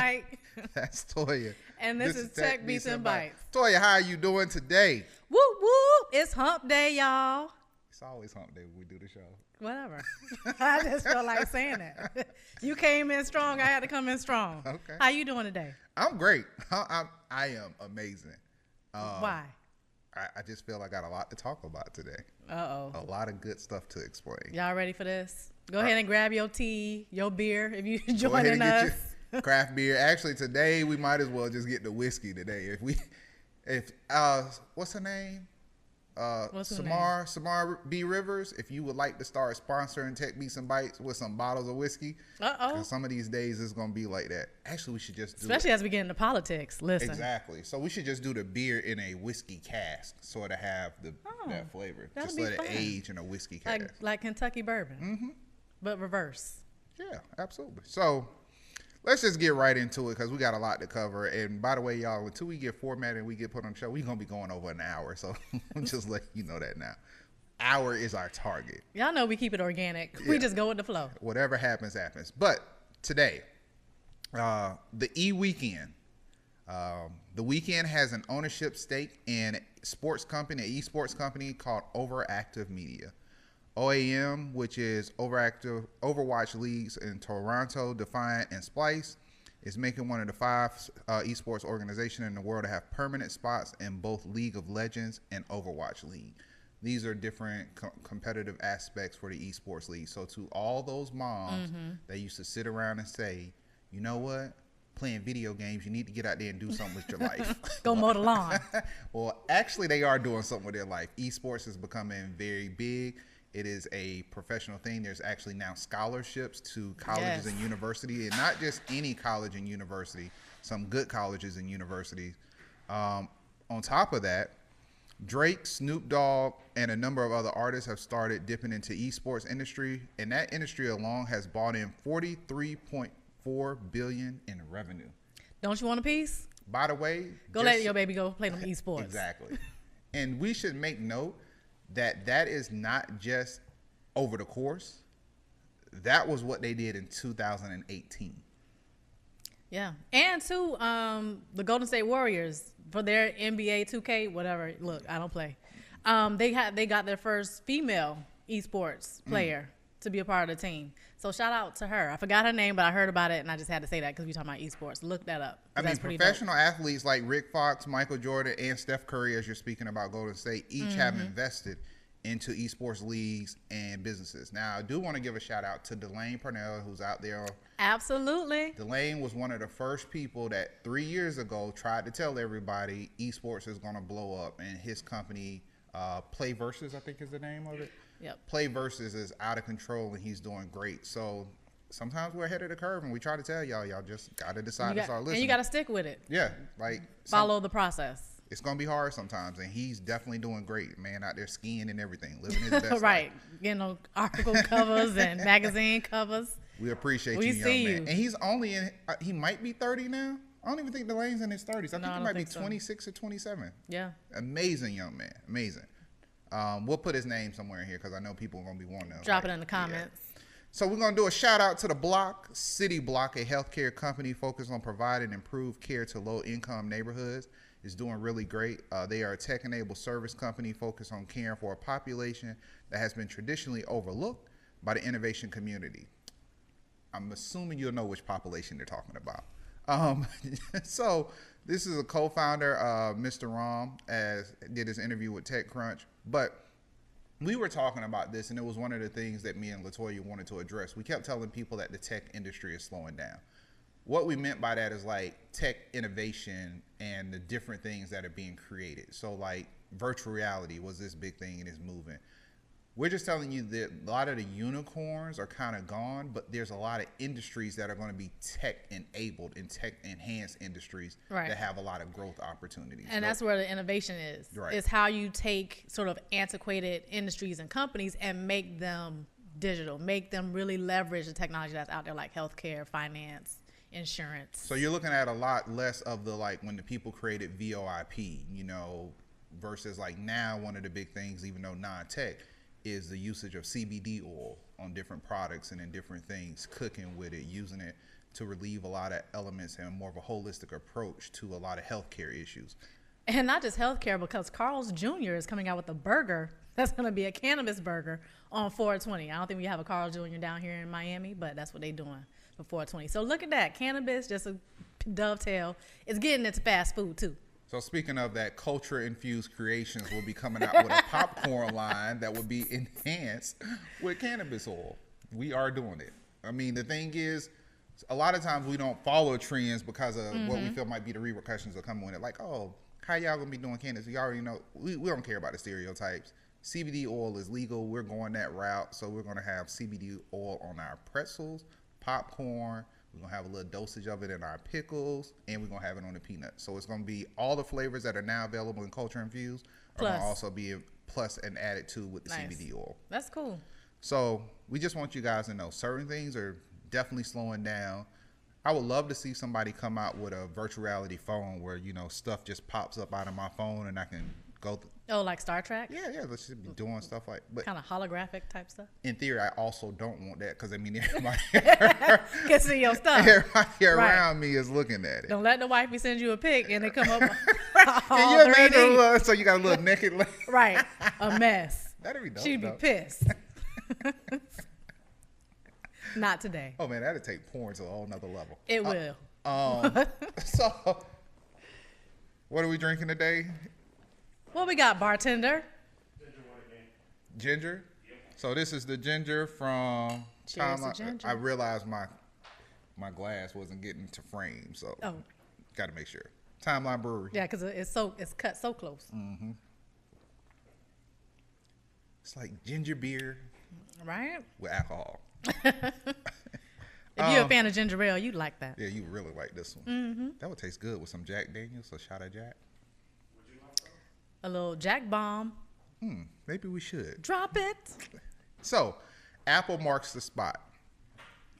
Mike. That's Toya. And this is Tech Beats and Bytes. Toya, how are you doing today? Whoop, whoop. It's hump day, y'all. It's always hump day when we do the show. Whatever. I just felt like saying that. You came in strong. I had to come in strong. Okay. How you doing today? I'm great. I am amazing. Why? I just feel I got a lot to talk about today. Uh-oh. A lot of good stuff to explain. Y'all ready for this? Go ahead and grab your tea, your beer, if you Go ahead joining and get us. your craft beer. Actually, today we might as well just get the whiskey today. If what's her name? What's her name? Samar B. Rivers, if you would like to start sponsoring Tech Beats and Bytes with some bottles of whiskey, some of these days it's going to be like that. Actually, we should just do Especially as we get into politics. Listen. Exactly. So we should just do the beer in a whiskey cask, sort of have that flavor. That'll Just be let fun. it age in a whiskey cask. Like Kentucky bourbon. Mm-hmm. But reverse. Yeah, absolutely. So let's just get right into it because we got a lot to cover. And by the way, y'all, until we get formatted and we get put on the show, we're going to be going over an hour. So I'm just letting you know that now. Hour is our target. Y'all know we keep it organic. Yeah. We just go with the flow. Whatever happens, happens. But today, the E-Weekend. The Weekend has an ownership stake in an esports company called Overactive Media. OAM, which is Overwatch leagues in Toronto, Defiant, and Splice, is making one of the 5 esports organizations in the world to have permanent spots in both League of Legends and Overwatch League. These are different competitive aspects for the esports league. So to all those moms that used to sit around and say, you know what? Playing video games, you need to get out there and do something with your life. Go mow the lawn. Well, actually, they are doing something with their life. Esports is becoming very big. It is a professional thing. There's actually now scholarships to colleges and universities, and not just any college and university, some good colleges and universities. On top of that, Drake, Snoop Dogg, and a number of other artists have started dipping into esports industry, and that industry alone has brought in $43.4 billion in revenue. Don't you want a piece? By the way, Go let your baby go play them esports. Exactly. And we should make note that is not just over the course. That was what they did in 2018. Yeah. And too, the Golden State Warriors for their NBA 2K, whatever. Look, I don't play. They got their first female esports player to be a part of the team. So shout out to her. I forgot her name, but I heard about it, and I just had to say that because we talking about esports. Look that up. I mean, professional athletes like Rick Fox, Michael Jordan, and Steph Curry, as you're speaking about Golden State, each have invested into esports leagues and businesses. Now, I do want to give a shout out to Delane Purnell, who's out there. Absolutely. Delane was one of the first people that 3 years ago tried to tell everybody esports is going to blow up, and his company, Play Versus, I think is the name of it. Yep. Play Versus is out of control, and he's doing great. So sometimes we're ahead of the curve, and we try to tell y'all just got to decide to start listening. And you got to stick with it. Yeah. Like follow the process. It's going to be hard sometimes, and he's definitely doing great, man, out there skiing and everything, living his best Right. life. Getting on article covers and magazine covers. We appreciate We you, see young you. man. And he's only in, he might be 30 now. I don't even think Delane's in his 30s. I think he might be so. 26 or 27. Yeah. Amazing young man. Amazing. We'll put his name somewhere in here because I know people are going to be wanting to. Drop it in the comments. Yeah. So we're going to do a shout out to the Block, City Block, a healthcare company focused on providing improved care to low-income neighborhoods. It's doing really great. They are a tech-enabled service company focused on caring for a population that has been traditionally overlooked by the innovation community. I'm assuming you'll know which population they're talking about. So this is a co-founder, Mr. Ram, did his interview with TechCrunch. But we were talking about this, and it was one of the things that me and LaToya wanted to address. We kept telling people that the tech industry is slowing down. What we meant by that is like tech innovation and the different things that are being created. So like virtual reality was this big thing and it's moving. We're just telling you that a lot of the unicorns are kind of gone, but there's a lot of industries that are going to be tech-enabled and tech-enhanced industries that have a lot of growth opportunities. And that's where the innovation is. Right. It's how you take sort of antiquated industries and companies and make them digital, make them really leverage the technology that's out there like healthcare, finance, insurance. So you're looking at a lot less of the, like, when the people created VoIP, versus like now one of the big things, even though non-tech, is the usage of CBD oil on different products and in different things, cooking with it, using it to relieve a lot of elements and more of a holistic approach to a lot of healthcare issues. And not just healthcare, because Carl's Jr. is coming out with a burger that's going to be a cannabis burger on 420. I don't think we have a Carl's Jr. down here in Miami, but that's what they're doing for 420. So look at that. Cannabis, just a dovetail. It's getting its fast food, too. So speaking of that, culture-infused creations will be coming out with a popcorn line that will be enhanced with cannabis oil. We are doing it. I mean, the thing is, a lot of times we don't follow trends because of what we feel might be the repercussions that come with it. Like, oh, how y'all gonna be doing cannabis? You already know. We don't care about the stereotypes. CBD oil is legal. We're going that route. So we're gonna have CBD oil on our pretzels, popcorn. We're going to have a little dosage of it in our pickles, and we're going to have it on the peanuts. So it's going to be all the flavors that are now available in Culture Infused are going to also be plus and added to with the CBD oil. That's cool. So we just want you guys to know certain things are definitely slowing down. I would love to see somebody come out with a virtual reality phone where, you know, stuff just pops up out of my phone and I can go. Oh, like Star Trek? Yeah, let's just be doing stuff like. But kind of holographic type stuff. In theory, I also don't want that because I mean, everybody can see your stuff. Everybody around me is looking at it. Don't let the wifey send you a pic and it come up. Can you imagine? So you got a little naked leg. Right, a mess. That'd be dope. She'd be pissed. Not today. Oh man, that'd take porn to a whole nother level. It will. So, what are we drinking today? What we got, bartender? Ginger. Yep. So this is the ginger from. Cheers to ginger. I realized my glass wasn't getting to frame, so got to make sure. Timeline Brewery. Yeah, because it's cut so close. Mm-hmm. It's like ginger beer, right? With alcohol. If you're a fan of ginger ale, you'd like that. Yeah, you really like this one. Mm-hmm. That would taste good with some Jack Daniels, a shot of Jack. A little Jack bomb. Maybe we should. Drop it. So, Apple marks the spot.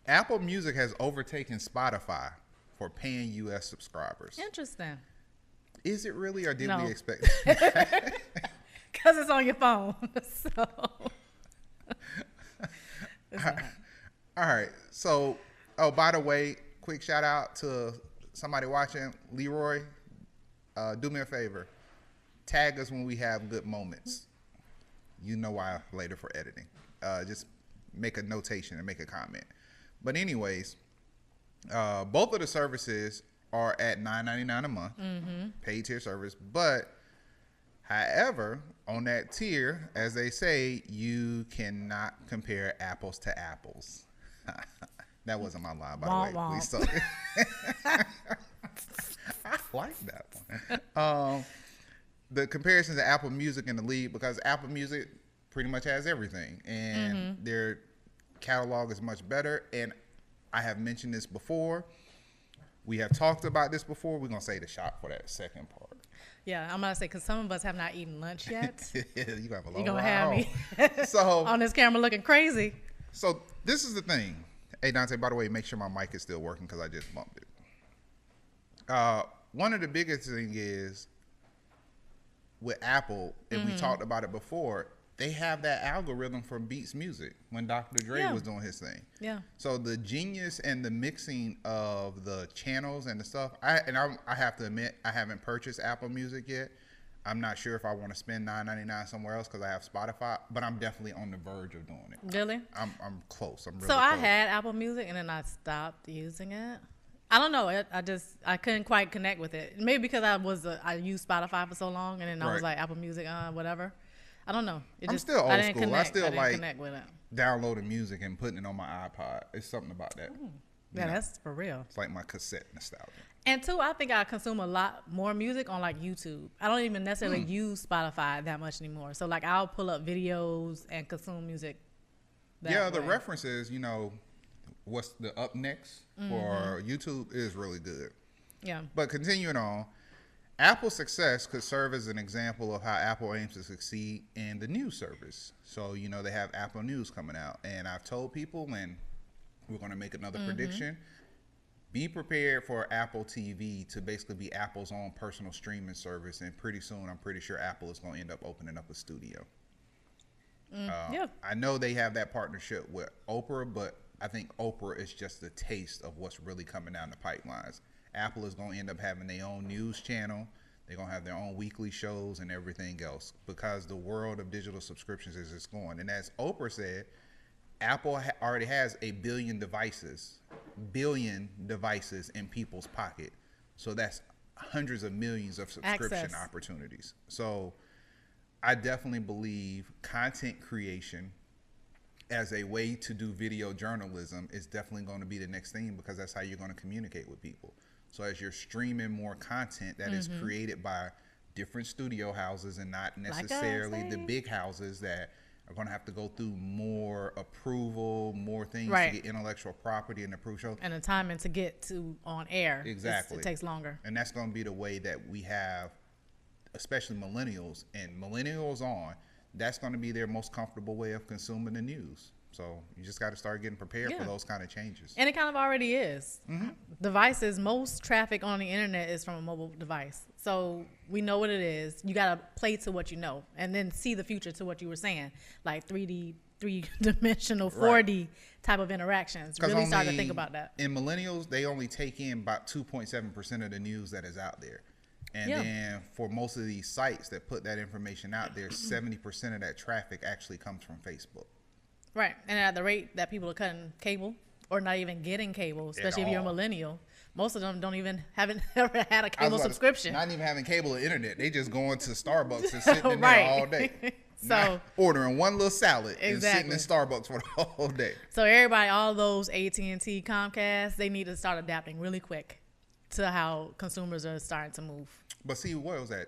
Apple Music has overtaken Spotify for paying U.S. subscribers. Interesting. Is it really, or did we expect? Because it's on your phone. So. All right. So, by the way, quick shout out to somebody watching. Leroy, do me a favor. Tag us when we have good moments. You know why later for editing. Just make a notation and make a comment. But anyways, both of the services are at $9.99 a month, paid tier service. But however, on that tier, as they say, you cannot compare apples to apples. That wasn't my line, by the way. Please don't. I like that one. The comparison to Apple Music in the lead, because Apple Music pretty much has everything, and their catalog is much better. And I have mentioned this before. We have talked about this before. We're going to say the shop for that second part. Yeah, I'm going to say, because some of us have not eaten lunch yet. You're going to have a long You're going to have me so, on this camera looking crazy. So this is the thing. Hey, Dante, by the way, make sure my mic is still working because I just bumped it. One of the biggest things is with Apple, and we talked about it before, they have that algorithm from Beats Music when Dr. Dre was doing his thing. Yeah. So the genius and the mixing of the channels and the stuff, I have to admit, I haven't purchased Apple Music yet. I'm not sure if I want to spend $9.99 somewhere else because I have Spotify, but I'm definitely on the verge of doing it. Really? I'm close. I'm really close. I had Apple Music and then I stopped using it. I don't know. I couldn't quite connect with it. Maybe because I used Spotify for so long and then I was like Apple Music, whatever. I don't know. I'm still old school. Connect. I still like connect with it. Downloading music and putting it on my iPod. It's something about that. Yeah, that's for real. It's like my cassette nostalgia. And two, I think I consume a lot more music on like YouTube. I don't even necessarily use Spotify that much anymore. So like I'll pull up videos and consume music. The references, what's the up next for YouTube is really good. Yeah. But continuing on, Apple's success could serve as an example of how Apple aims to succeed in the news service. So, they have Apple News coming out. And I've told people, and we're going to make another prediction, be prepared for Apple TV to basically be Apple's own personal streaming service. And pretty soon, I'm pretty sure Apple is going to end up opening up a studio. I know they have that partnership with Oprah, but I think Oprah is just a taste of what's really coming down the pipelines. Apple is going to end up having their own news channel. They're going to have their own weekly shows and everything else because the world of digital subscriptions is just going. And as Oprah said, Apple already has 1 billion devices in people's pocket. So that's hundreds of millions of subscription opportunities. So I definitely believe content creation as a way to do video journalism is definitely going to be the next thing, because that's how you're going to communicate with people. So as you're streaming more content that is created by different studio houses and not necessarily the big houses that are going to have to go through more approval, more things to get intellectual property and approve shows. And the timing to get to on air. Exactly. It takes longer. And that's going to be the way that we have, especially millennials and millennials on, that's going to be their most comfortable way of consuming the news. So you just got to start getting prepared for those kind of changes. And it kind of already is. Devices, most traffic on the internet is from a mobile device. So we know what it is. You got to play to what you know and then see the future to what you were saying, like 3D, three-dimensional, 4D type of interactions. Really start to think about that. In millennials, they only take in about 2.7% of the news that is out there. And then for most of these sites that put that information out there, 70% of that traffic actually comes from Facebook. Right. And at the rate that people are cutting cable or not even getting cable, especially if you're a millennial, most of them haven't ever had a cable subscription. Not even having cable or internet. They just going to Starbucks and sitting in there all day. So ordering one little salad and sitting in Starbucks for the whole day. So everybody, all those AT&T, Comcast, they need to start adapting really quick to how consumers are starting to move. But see, what was that?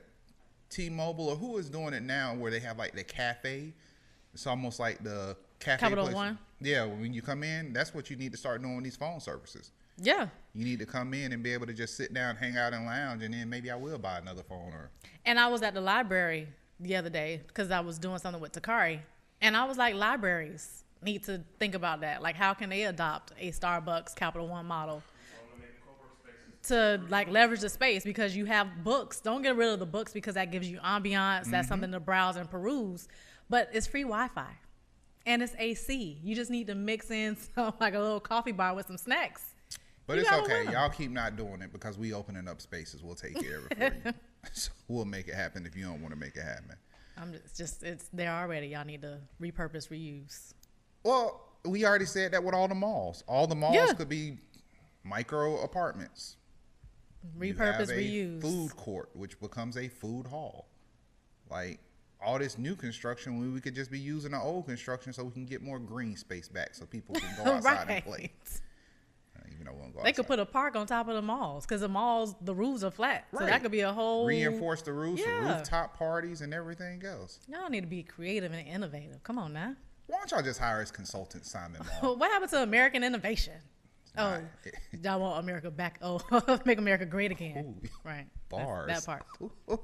T-Mobile, or who is doing it now where they have like the cafe? It's almost like the cafe Capital place. One? Yeah, when you come in, that's what you need to start doing with these phone services. Yeah. You need to come in and be able to just sit down, hang out and lounge, and then maybe I will buy another phone. And I was at the library the other day because I was doing something with Takari, and I was like, libraries need to think about that. Like, how can they adopt a Starbucks Capital One model to like leverage the space, because you have books. Don't get rid of the books because that gives you ambiance. That's something to browse and peruse. But it's free Wi-Fi and it's AC. You just need to mix in some, like a little coffee bar with some snacks. But it's okay. Y'all keep not doing it because we opening up spaces. We'll take care of it for you. So we'll make it happen if you don't want to make it happen. It's there already. Y'all need to repurpose, reuse. Well, we already said that with all the malls. All the malls could be micro apartments. Repurpose, reuse. Food court, which becomes a food hall. Like all this new construction, we could just be using the old construction so we can get more green space back, so people can go outside and play. Even though we won't go they could put a park on top of the malls, because the malls, the roofs are flat, so that could be a whole reinforce the roofs, the rooftop parties, and everything else. Y'all need to be creative and innovative. Come on now. Why don't y'all just hire as consultant Simon Mall? What happened to American innovation? Oh, y'all want America back? Oh, make America great again. Ooh, right. Bars. That part. Ooh,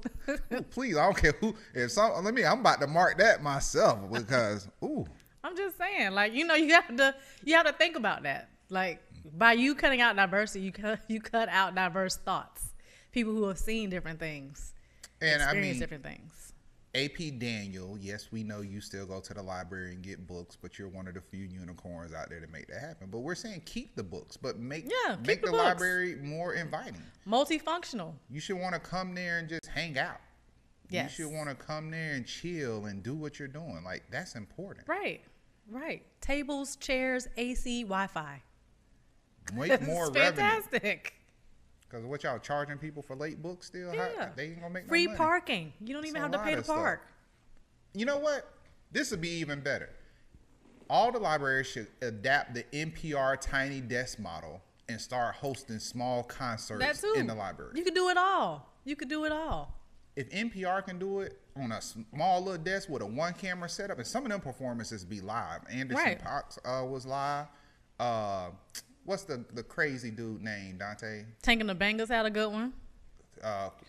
please, I don't care who. I'm about to mark that myself because. I'm just saying, like, you have to think about that. Like, by you cutting out diversity, you cut out diverse thoughts. People who have seen different things, and experience different things. AP Daniel, yes, we know you still go to the library and get books, but you're one of the few unicorns out there to make that happen. But we're saying keep the books, but make the library more inviting. Multifunctional. You should want to come there and just hang out. Yes. You should want to come there and chill and do what you're doing. Like, that's important. Right. Tables, chairs, AC, Wi-Fi. Make more revenue. Fantastic. Because what y'all charging people for late books still? They ain't gonna make free no money. Parking. You don't even have to pay to park. You know what? This would be even better. All the libraries should adapt the NPR tiny desk model and start hosting small concerts in the library. You can do it all. If NPR can do it on a small little desk with a one camera setup, and some of them performances be live. Anderson Cox was live. What's the crazy dude name, Dante? Tank and the Bangers had a good one.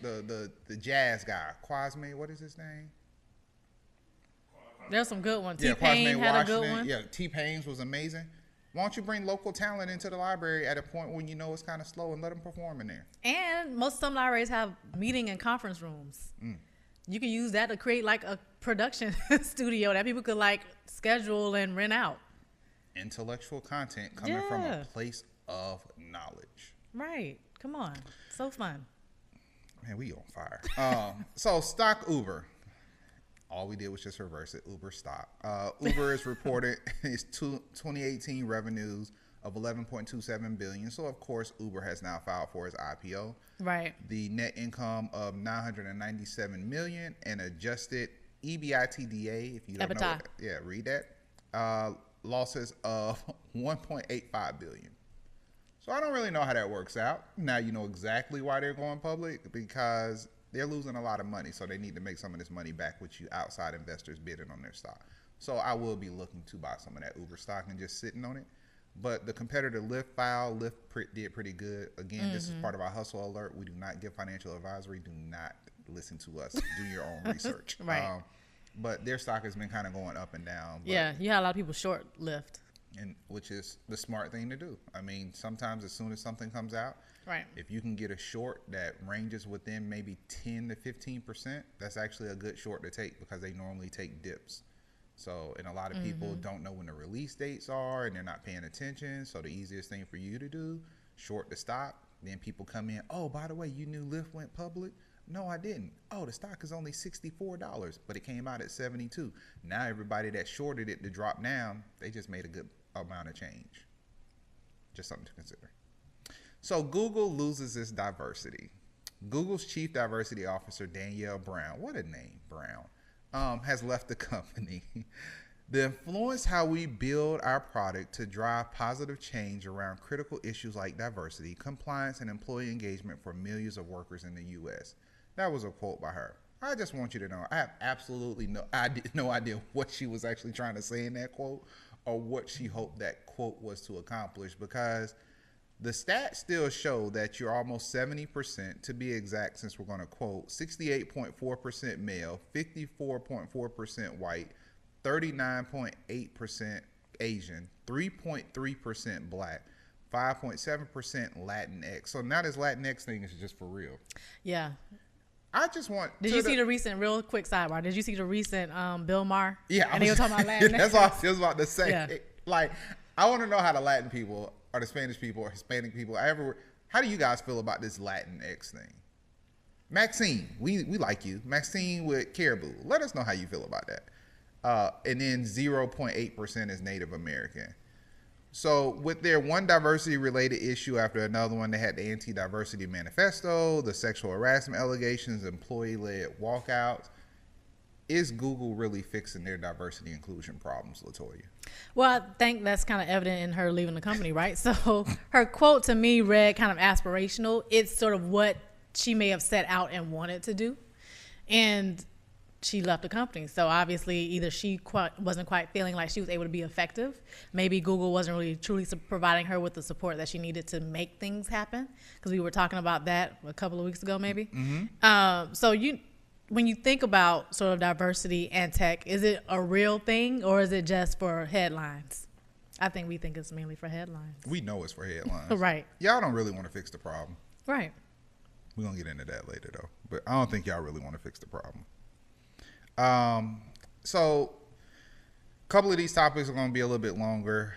The jazz guy, Kwame, what is his name? There's some good ones. T-Pain had a good one. Yeah, T-Pain's was amazing. Why don't you bring local talent into the library at a point when you know it's kind of slow and let them perform in there? And some libraries have meeting and conference rooms. You can use that to create like a production studio that people could like schedule and rent out. intellectual content coming from a Yeah. place of knowledge. Right. Come on. So fun. Man, we on fire. So stock Uber. All we did was just reverse it. Uber stock. Uber is reported its 2018 revenues of 11.27 billion. So of course, Uber has now filed for its IPO. Right. The net income of 997 million and adjusted EBITDA, if you don't know EBITDA. that, read that. Losses of 1.85 billion. So I don't really know how that works out. Now you know exactly why they're going public, because they're losing a lot of money, so they need to make some of this money back with you outside investors bidding on their stock. So I will be looking to buy some of that Uber stock and just sitting on it. But the competitor Lyft filed. Lyft did pretty good. Again, this is part of our hustle alert. We do not give financial advisory. Do not listen to us. Do your own research. Right. But their stock has been kind of going up and down. But, Yeah, you had a lot of people short Lyft. and which is the smart thing to do. I mean, sometimes as soon as something comes out, Right. if you can get a short that ranges within maybe 10 to 15%, that's actually a good short to take, because they normally take dips. So, and a lot of people don't know when the release dates are and they're not paying attention. So the easiest thing for you to do, short the stock. Then people come in, oh, by the way, you knew Lyft went public? No, I didn't. Oh, the stock is only $64, but it came out at 72. Now everybody that shorted it to drop down, they just made a good amount of change. Just something to consider. So Google loses its diversity. Google's chief diversity officer, Danielle Brown, what a name, Brown, has left the company. To influence how we build our product to drive positive change around critical issues like diversity, compliance, and employee engagement for millions of workers in the U.S. That was a quote by her. I just want you to know, I have absolutely no idea what she was actually trying to say in that quote, or what she hoped that quote was to accomplish, because the stats still show that you're almost 70%, to be exact, since we're going to quote, 68.4% male, 54.4% white, 39.8% Asian, 3.3% black, 5.7% Latinx. So now this Latinx thing is just for real. Yeah. I just want. Did you see the recent, real quick sidebar? Did you see the recent Bill Maher? Yeah, and they were talking about Latin. That's all I was about to say. Yeah. Like, I want to know how the Latin people, or the Spanish people, or Hispanic people, how do you guys feel about this Latinx thing? Maxine, we like you. Maxine with Caribou. Let us know how you feel about that. And then 0.8% is Native American. So with their one diversity-related issue after another one, they had the anti-diversity manifesto, the sexual harassment allegations, employee-led walkouts. Is Google really fixing their diversity inclusion problems, LaToya? Well, I think that's kind of evident in her leaving the company, right? So her quote to me read kind of aspirational. It's sort of what she may have set out and wanted to do. And she left the company. So obviously either she wasn't quite feeling like she was able to be effective. Maybe Google wasn't really truly providing her with the support that she needed to make things happen. Because we were talking about that a couple of weeks ago, maybe. Mm-hmm. So when you think about sort of diversity and tech, is it a real thing or is it just for headlines? I think we think it's mainly for headlines. We know it's for headlines. Right. Y'all don't really want to fix the problem. Right. We're going to get into that later, though. But I don't think y'all really want to fix the problem. So a couple of these topics are going to be a little bit longer.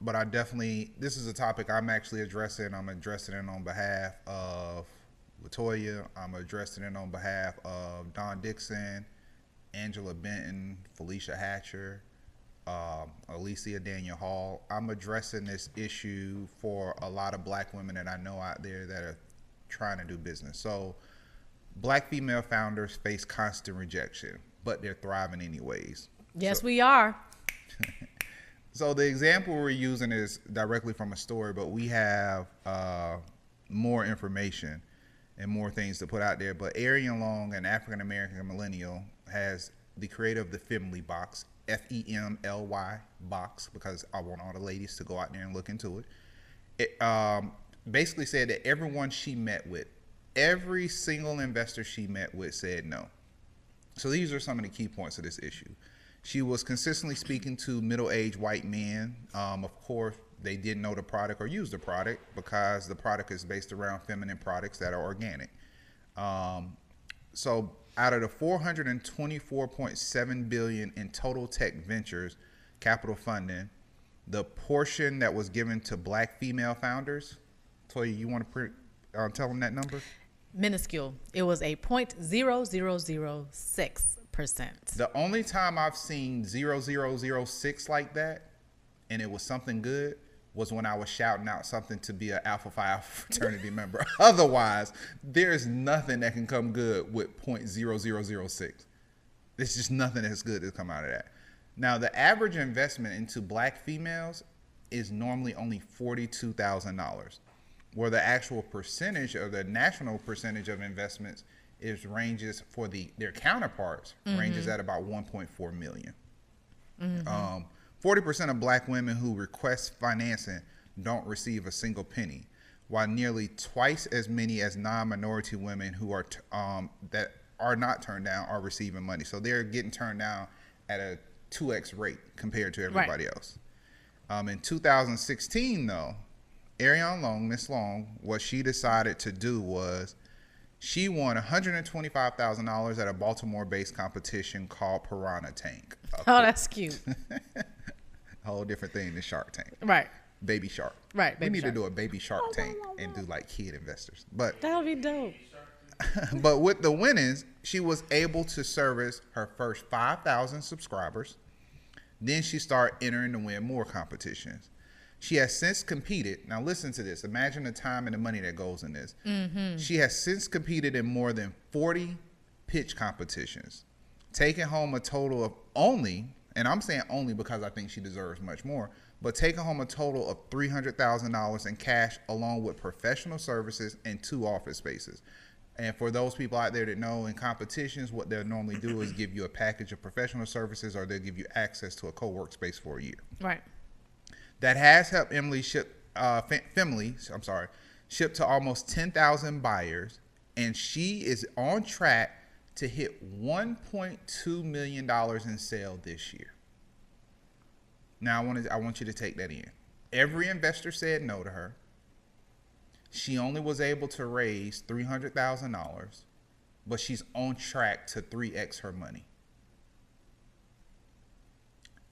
But this is a topic I'm actually addressing. I'm addressing it on behalf of LaToya. I'm addressing it on behalf of Don Dixon, Angela Benton, Felicia Hatcher, Alicia Daniel Hall. I'm addressing this issue for a lot of black women that I know out there that are trying to do business. So black female founders face constant rejection, but they're thriving anyways. Yes, we are. So the example we're using is directly from a story, but we have more information and more things to put out there. But Arian Long, an African-American millennial, has the creator of the Femly Box, FEMLY box, because I want all the ladies to go out there and look into it. It basically said that everyone she met with, every single investor she met with said no. So these are some of the key points of this issue. She was consistently speaking to middle-aged white men. Of course, they didn't know the product or use the product because the product is based around feminine products that are organic. So out of the $424.7 billion in total tech ventures capital funding, the portion that was given to black female founders, Toya, you want to tell them that number? Minuscule. It was a 0.0006%. The only time I've seen 0.006 like that, and it was something good, was when I was shouting out something to be an Alpha Phi Alpha fraternity member. Otherwise, there's nothing that can come good with 0.0006. There's just nothing that's good to come out of that. Now, the average investment into black females is normally only $42,000, where the actual percentage of the national percentage of investments ranges for their counterparts ranges at about 1.4 million. 40% of black women who request financing don't receive a single penny, while nearly twice as many as non-minority women who are that are not turned down are receiving money. So they're getting turned down at a 2x rate compared to everybody else. In 2016, though, Ariane Long, Miss Long, what she decided to do was she won $125,000 at a Baltimore-based competition called Piranha Tank. Oh, that's cute. A whole different thing than Shark Tank. Right. Baby Shark. Right. We need to do a Baby Shark Tank and do like kid investors. But that would be dope. But with the winnings, she was able to service her first 5,000 subscribers. Then she started entering to win more competitions. She has since competed. Now listen to this. Imagine the time and the money that goes in this. She has since competed in more than 40 pitch competitions, taking home a total of only, and I'm saying only because I think she deserves much more, but taking home a total of $300,000 in cash along with professional services and 2 office spaces. And for those people out there that know, in competitions, what they'll normally do is give you a package of professional services, or they'll give you access to a co-work space for a year. Right. That has helped Emily ship to almost 10,000 buyers, and she is on track to hit $1.2 million in sale this year. Now I want you to take that in. Every investor said no to her. She only was able to raise $300,000, but she's on track to 3x her money.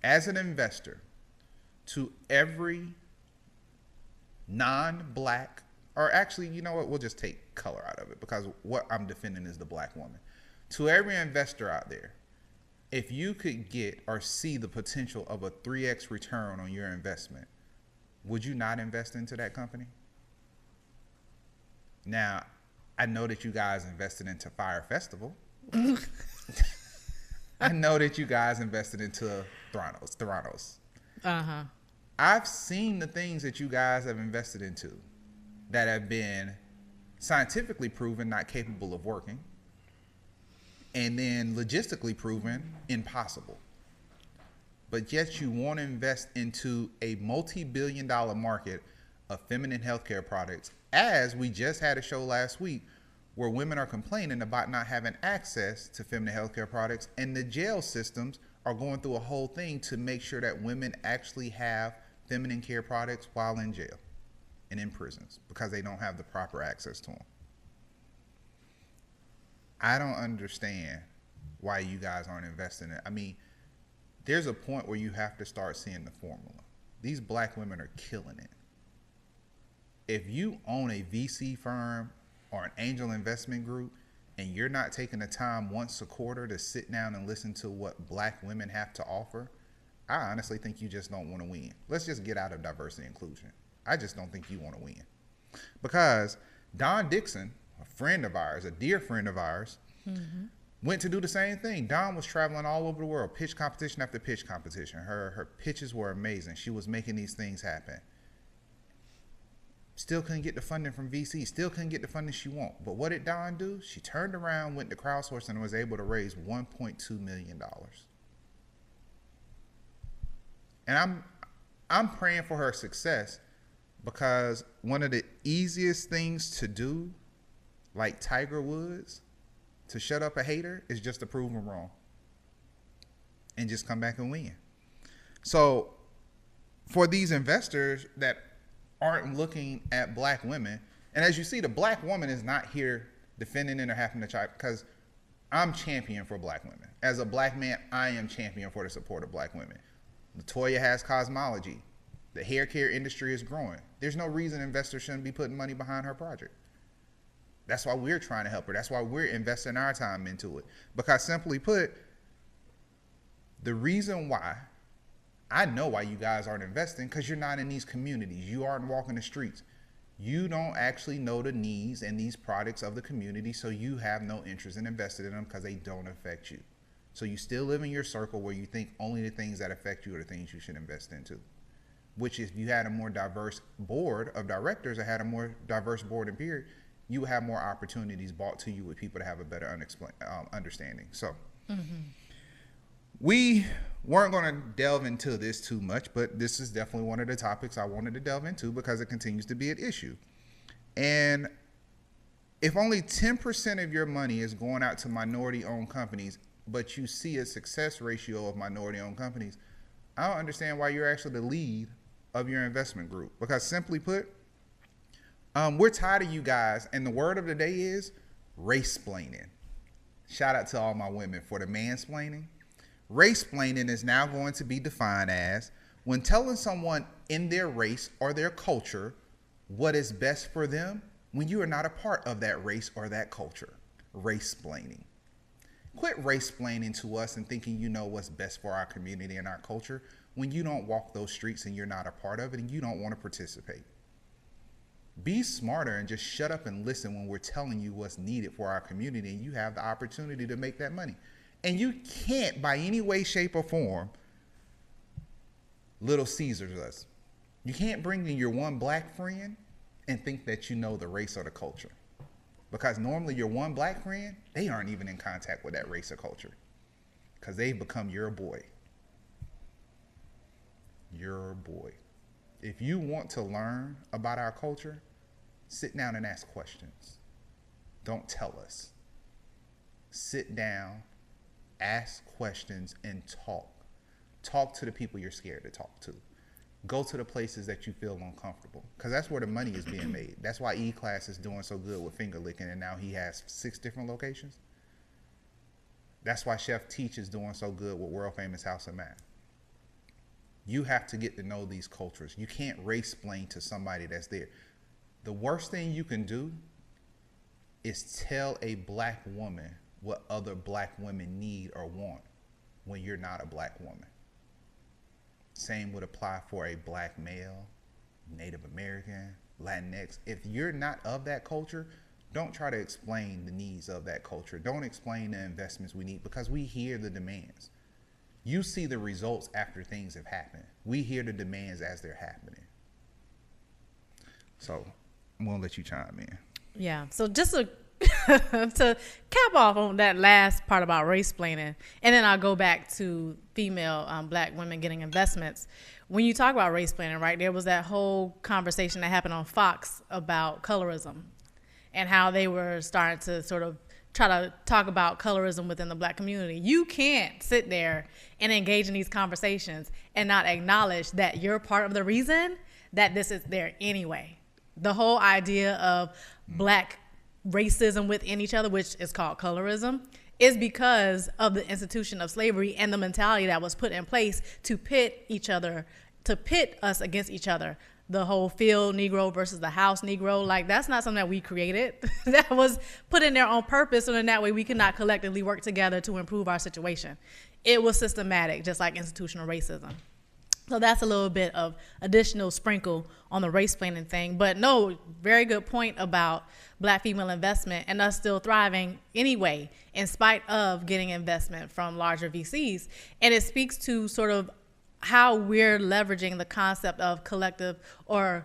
As an investor, to every non-black, or actually, you know what, we'll just take color out of it because what I'm defending is the black woman. To every investor out there, if you could get or see the potential of a 3x return on your investment, would you not invest into that company? Now, I know that you guys invested into Fire Festival. I know that you guys invested into Theranos. Uh-huh. I've seen the things that you guys have invested into that have been scientifically proven not capable of working, and then logistically proven impossible. But yet you want to invest into a multi-billion-dollar market of feminine healthcare products, as we just had a show last week where women are complaining about not having access to feminine healthcare products, and the jail systems are going through a whole thing to make sure that women actually have feminine care products while in jail and in prisons because they don't have the proper access to them. I don't understand why you guys aren't investing in it. I mean, there's a point where you have to start seeing the formula. These black women are killing it. If you own a VC firm or an angel investment group and you're not taking the time once a quarter to sit down and listen to what black women have to offer, I honestly think you just don't want to win. Let's just get out of diversity and inclusion. I just don't think you want to win. Because Don Dixon, a friend of ours, a dear friend of ours, went to do the same thing. Don was traveling all over the world, pitch competition after pitch competition. Her pitches were amazing. She was making these things happen. Still couldn't get the funding from VC. Still couldn't get the funding she wanted. But what did Dawn do? She turned around, went to crowdsourcing, and was able to raise $1.2 million. And I'm praying for her success, because one of the easiest things to do, like Tiger Woods, to shut up a hater, is just to prove them wrong and just come back and win. So for these investors that aren't looking at black women, and as you see, the black woman is not here defending it or having to try, because I'm champion for black women. As a black man, I am champion for the support of black women. LaToya has cosmology. The hair care industry is growing. There's no reason investors shouldn't be putting money behind her project. That's why we're trying to help her. That's why we're investing our time into it. Because simply put, the reason why, I know why you guys aren't investing, because you're not in these communities. You aren't walking the streets. You don't actually know the needs and these products of the community, so you have no interest in investing in them because they don't affect you. So you still live in your circle where you think only the things that affect you are the things you should invest into. Which if you had a more diverse board of directors or had a more diverse board and period, you would have more opportunities brought to you with people to have a better understanding. So we weren't going to delve into this too much, but this is definitely one of the topics I wanted to delve into because it continues to be an issue. And if only 10% of your money is going out to minority-owned companies, but you see a success ratio of minority-owned companies, I don't understand why you're actually the lead of your investment group. Because simply put, we're tired of you guys, and the word of the day is race-splaining. Shout out to all my women for the mansplaining. Race-splaining is now going to be defined as when telling someone in their race or their culture what is best for them when you are not a part of that race or that culture. Race-splaining. Quit race-splaining to us and thinking you know what's best for our community and our culture when you don't walk those streets and you're not a part of it and you don't want to participate. Be smarter and just shut up and listen when we're telling you what's needed for our community and you have the opportunity to make that money. And you can't, by any way, shape, or form, Little Caesars us. You can't bring in your one black friend and think that you know the race or the culture. Because normally your one black friend, they aren't even in contact with that race or culture. Because they've become your boy. Your boy. If you want to learn about our culture, sit down and ask questions. Don't tell us. Sit down, ask questions, and talk. Talk to the people you're scared to talk to. Go to the places that you feel uncomfortable, because that's where the money is being made. That's why E-Class is doing so good with finger licking, and now he has 6 different locations. That's why Chef Teach is doing so good with world famous House of Math. You have to get to know these cultures. You can't race-splain to somebody that's there. The worst thing you can do is tell a black woman what other black women need or want when you're not a black woman. Same would apply for a black male, Native American, Latinx. If you're not of that culture, don't try to explain the needs of that culture. Don't explain the investments we need, because we hear the demands. You see the results after things have happened. We hear the demands as they're happening. So I'm going to let you chime in. Yeah. So just to cap off on that last part about race-splaining, and then I'll go back to female black women getting investments. When you talk about race-splaining, right, there was that whole conversation that happened on Fox about colorism and how they were starting to sort of try to talk about colorism within the black community. You can't sit there and engage in these conversations and not acknowledge that you're part of the reason that this is there anyway. The whole idea of black racism within each other, which is called colorism, is because of the institution of slavery and the mentality that was put in place to pit us against each other. The whole field Negro versus the house Negro, like, that's not something that we created. That was put in there on purpose, so in that way we cannot collectively work together to improve our situation. It was systematic, just like institutional racism. So that's a little bit of additional sprinkle on the race-splaining thing. But no, very good point about black female investment and us still thriving anyway, in spite of getting investment from larger VCs. And it speaks to sort of how we're leveraging the concept of collective or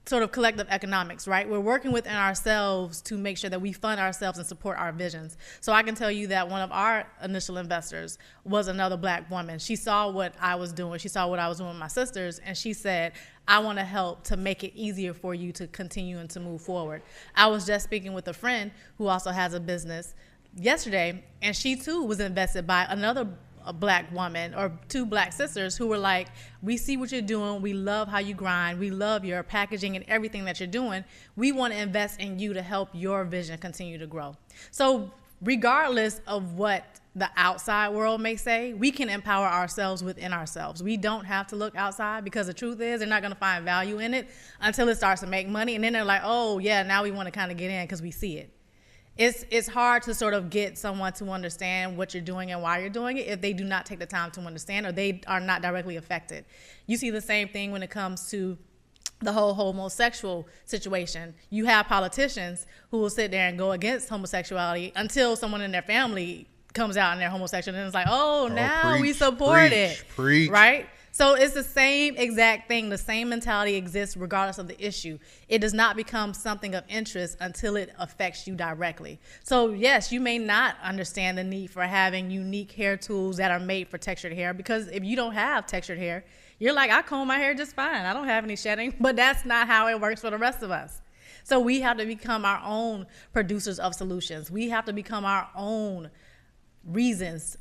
sort of collective economics, right? We're working within ourselves to make sure that we fund ourselves and support our visions. So I can tell you that one of our initial investors was another black woman. She saw what I was doing. She saw what I was doing with my sisters, and she said, I want to help to make it easier for you to continue and to move forward. I was just speaking with a friend who also has a business yesterday, and she too was invested by another a black woman or 2 black sisters who were like, we see what you're doing. We love how you grind. We love your packaging and everything that you're doing. We want to invest in you to help your vision continue to grow. So regardless of what the outside world may say, we can empower ourselves within ourselves. We don't have to look outside, because the truth is they're not going to find value in it until it starts to make money. And then they're like, oh, yeah, now we want to kind of get in because we see it. It's hard to sort of get someone to understand what you're doing and why you're doing it if they do not take the time to understand, or they are not directly affected. You see the same thing when it comes to the whole homosexual situation. You have politicians who will sit there and go against homosexuality until someone in their family comes out and they're homosexual, and it's like, oh, now we support it. Preach. Right? So it's the same exact thing. The same mentality exists regardless of the issue. It does not become something of interest until it affects you directly. So yes, you may not understand the need for having unique hair tools that are made for textured hair, because if you don't have textured hair, you're like, I comb my hair just fine. I don't have any shedding. But that's not how it works for the rest of us. So we have to become our own producers of solutions. We have to become our own reasons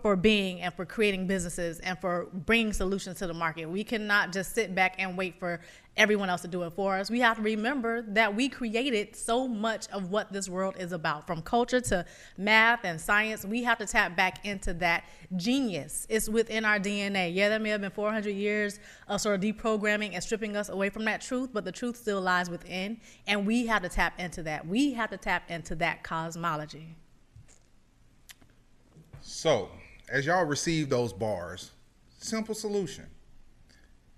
for being and for creating businesses and for bringing solutions to the market. We cannot just sit back and wait for everyone else to do it for us. We have to remember that we created so much of what this world is about, from culture to math and science. We have to tap back into that genius. It's within our DNA. Yeah, there may have been 400 years of sort of deprogramming and stripping us away from that truth, but the truth still lies within, and we have to tap into that. We have to tap into that cosmology. So, as y'all receive those bars, simple solution.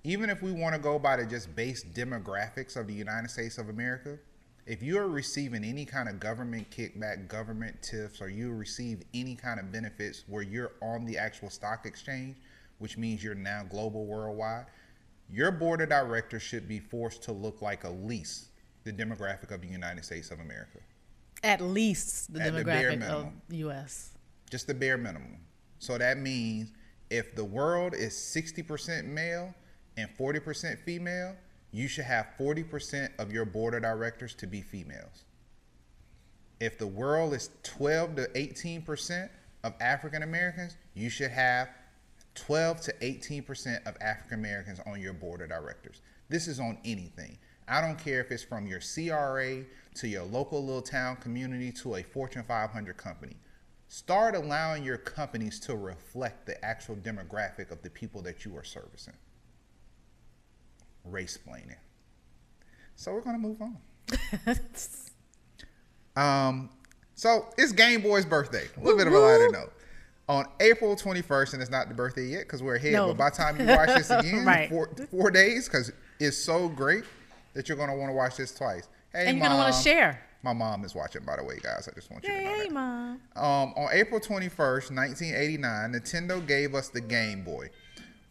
Even if we want to go by the just base demographics of the United States of America, if you are receiving any kind of government kickback, government tips, or you receive any kind of benefits where you're on the actual stock exchange, which means you're now global, worldwide, your board of directors should be forced to look like at least the demographic of the United States of America. At least the demographic of the U.S. Just the bare minimum. So that means if the world is 60% male and 40% female, you should have 40% of your board of directors to be females. If the world is 12 to 18% of African Americans, you should have 12 to 18% of African Americans on your board of directors. This is on anything. I don't care if it's from your CRA to your local little town community to a Fortune 500 company. Start allowing your companies to reflect the actual demographic of the people that you are servicing. Race-plaining. So we're going to move on. So it's Game Boy's birthday. A little bit of a lighter note. On April 21st, and it's not the birthday yet because we're ahead, but by the time you watch this again, right. 4 days, because it's so great that you're going to want to watch this twice. Hey, and you're going to want to share. My mom is watching, by the way, guys. I just want you to know that. Hey, Mom. On April 21st, 1989, Nintendo gave us the Game Boy,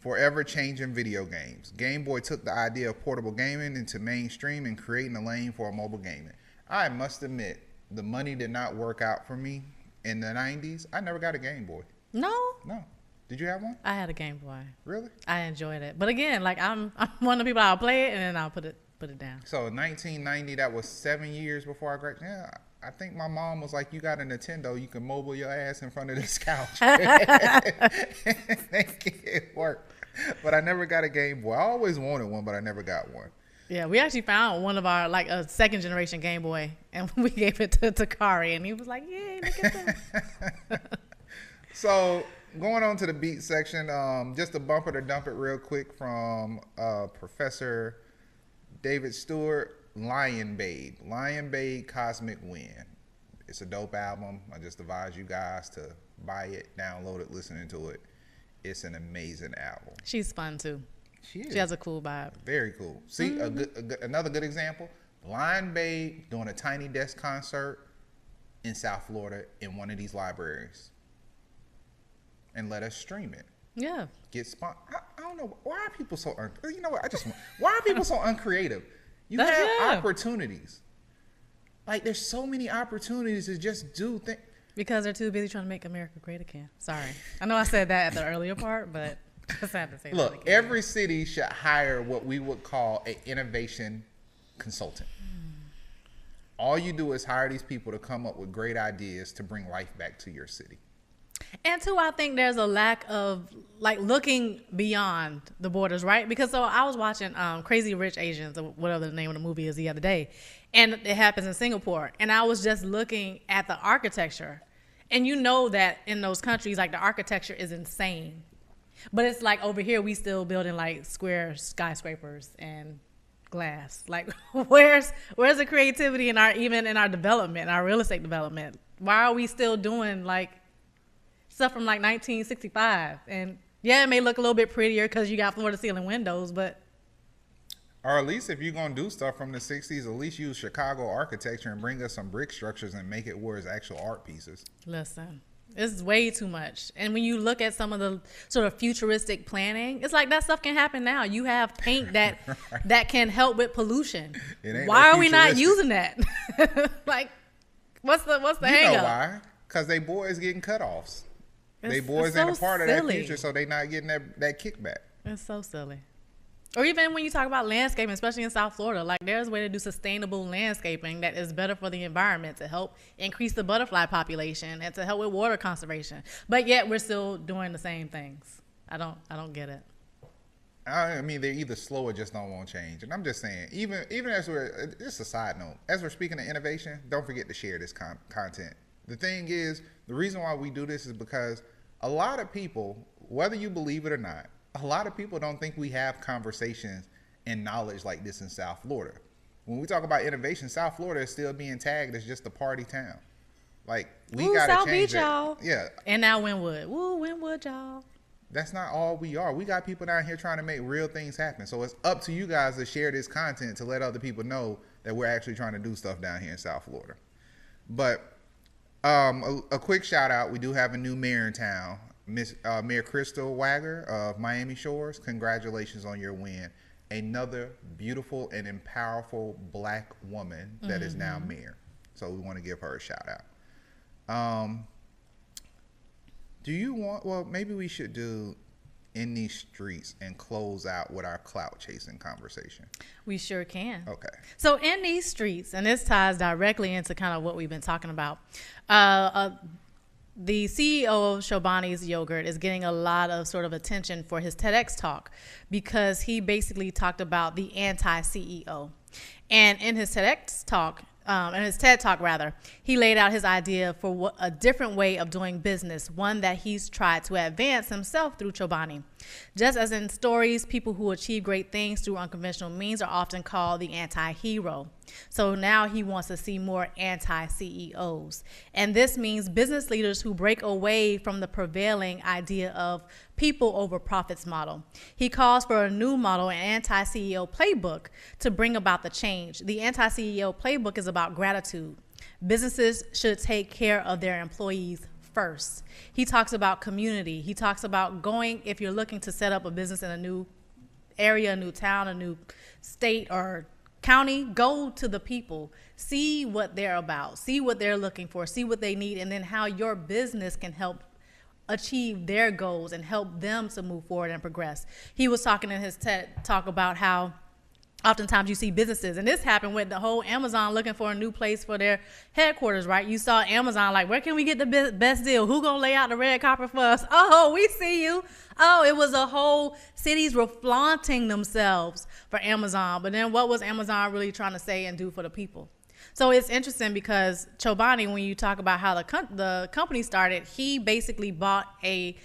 forever changing video games. Game Boy took the idea of portable gaming into mainstream and creating a lane for mobile gaming. I must admit, the money did not work out for me in the 90s. I never got a Game Boy. No? No. Did you have one? I had a Game Boy. Really? I enjoyed it. But again, like I'm one of the people, I'll play it and then I'll put it down. So 1990, that was 7 years before I graduated. Yeah, I think my mom was like, you got a Nintendo, you can mobile your ass in front of this couch. It worked. But I never got a Game Boy. I always wanted one, but I never got one. Yeah, we actually found one of our, like a second generation Game Boy, and we gave it to Takari, and he was like, yay, look at that. So going on to the beat section, just to bump it or dump it real quick from Professor David Stewart, Lion Babe, Cosmic Wind. It's a dope album. I just advise you guys to buy it, download it, listen to it. It's an amazing album. She's fun too. She has a cool vibe. Very cool. See, another good example. Lion Babe doing a Tiny Desk concert in South Florida in one of these libraries, and let us stream it. Yeah. Get spot. I don't know. Why are people so? You know what? Why are people so uncreative? You have opportunities. Like there's so many opportunities to just do things. Because they're too busy trying to make America great again. Sorry, I know I said that at the earlier part, but I just had to say. Look, every city should hire what we would call an innovation consultant. All you do is hire these people to come up with great ideas to bring life back to your city. And two, I think there's a lack of like looking beyond the borders, right? Because so I was watching Crazy Rich Asians, or whatever the name of the movie is, the other day, and it happens in Singapore. And I was just looking at the architecture And you know that in those countries, like the architecture is insane. But it's like over here, we still building like square skyscrapers and glass. Like where's the creativity in even in our development, our real estate development? Why are we still doing like stuff from like 1965? And yeah, it may look a little bit prettier because you got floor to ceiling windows, but. Or at least if you're going to do stuff from the 60s, at least use Chicago architecture and bring us some brick structures and make it where it's actual art pieces. Listen, it's way too much. And when you look at some of the sort of futuristic planning, it's like that stuff can happen now. You have paint that that can help with pollution. Why are we not using that? Like, what's the hang up? You know why? Because they boys getting cutoffs. They boys ain't a part of that future, so they not getting that kickback. It's so silly. Or even when you talk about landscaping, especially in South Florida, like there's a way to do sustainable landscaping that is better for the environment to help increase the butterfly population and to help with water conservation. But yet we're still doing the same things. I don't get it. I mean, they're either slow or just don't want change. And I'm just saying, even as this is a side note, as we're speaking of innovation, don't forget to share this content. The thing is, the reason why we do this is because a lot of people, whether you believe it or not, a lot of people don't think we have conversations and knowledge like this in South Florida. When we talk about innovation, South Florida is still being tagged as just a party town. Like, we got to change that. Y'all. Yeah. And now Wynwood. Woo, Wynwood, y'all. That's not all we are. We got people down here trying to make real things happen. So it's up to you guys to share this content to let other people know that we're actually trying to do stuff down here in South Florida. But a quick shout out. We do have a new mayor in town. Miss Mayor Crystal Wagger of Miami Shores, congratulations on your win. Another beautiful and powerful black woman that is now mayor. So we want to give her a shout out. Do you want, well, maybe we should do In These Streets and close out with our clout chasing conversation. We sure can. Okay. So In These Streets, and this ties directly into kind of what we've been talking about. The CEO of Chobani's Yogurt is getting a lot of sort of attention for his TEDx talk because he basically talked about the anti-CEO. And in his TEDx talk, in his TED talk rather, he laid out his idea for a different way of doing business, one that he's tried to advance himself through Chobani. Just as in stories, people who achieve great things through unconventional means are often called the anti-hero. So now he wants to see more anti-CEOs. And this means business leaders who break away from the prevailing idea of people over profits model. He calls for a new model, an anti-CEO playbook, to bring about the change. The anti-CEO playbook is about gratitude. Businesses should take care of their employees first. He talks about community. He talks about going, if you're looking to set up a business in a new area, a new town, a new state or county, go to the people, see what they're about, see what they're looking for, see what they need, and then how your business can help achieve their goals and help them to move forward and progress. He was talking in his TED talk about how oftentimes you see businesses, and this happened with the whole Amazon looking for a new place for their headquarters, right? You saw Amazon like, where can we get the best deal? Who gonna lay out the red carpet for us? Oh, we see you. Oh, it was a whole, cities were flaunting themselves for Amazon. But then what was Amazon really trying to say and do for the people? So it's interesting because Chobani, when you talk about how the company started, he basically bought a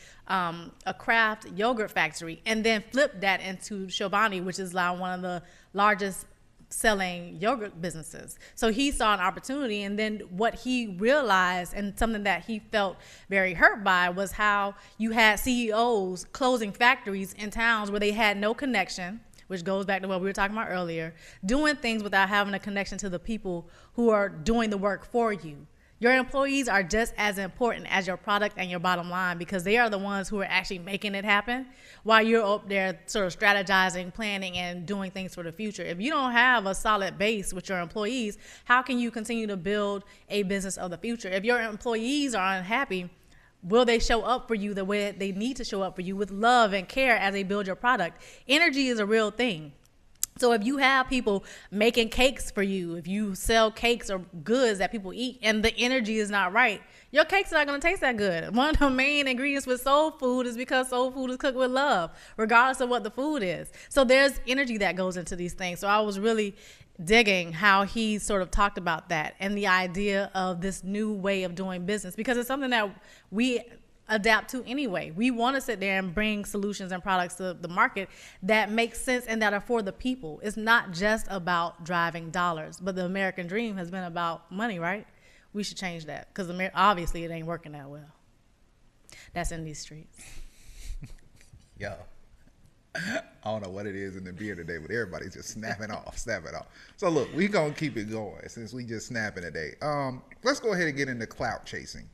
craft yogurt factory and then flipped that into Chobani, which is now one of the largest selling yogurt businesses. So he saw an opportunity, and then what he realized, and something that he felt very hurt by, was how you had CEOs closing factories in towns where they had no connection, which goes back to what we were talking about earlier, doing things without having a connection to the people who are doing the work for you. Your employees are just as important as your product and your bottom line, because they are the ones who are actually making it happen while you're up there sort of strategizing, planning, and doing things for the future. If you don't have a solid base with your employees, how can you continue to build a business of the future? If your employees are unhappy, will they show up for you the way they need to show up for you, with love and care as they build your product? Energy is a real thing. So if you have people making cakes for you, if you sell cakes or goods that people eat and the energy is not right, your cake's not going to taste that good. One of the main ingredients with soul food is because soul food is cooked with love, regardless of what the food is. So there's energy that goes into these things. So I was really digging how he sort of talked about that and the idea of this new way of doing business, because it's something that we adapt to anyway. We want to sit there and bring solutions and products to the market that make sense and that are for the people. It's not just about driving dollars, but the American dream has been about money, right? We should change that, because obviously it ain't working that well. That's in these streets. Yo, I don't know what it is in the beer today, but everybody's just snapping off. So look, we gonna keep it going since we just snapping today. Let's go ahead and get into clout chasing.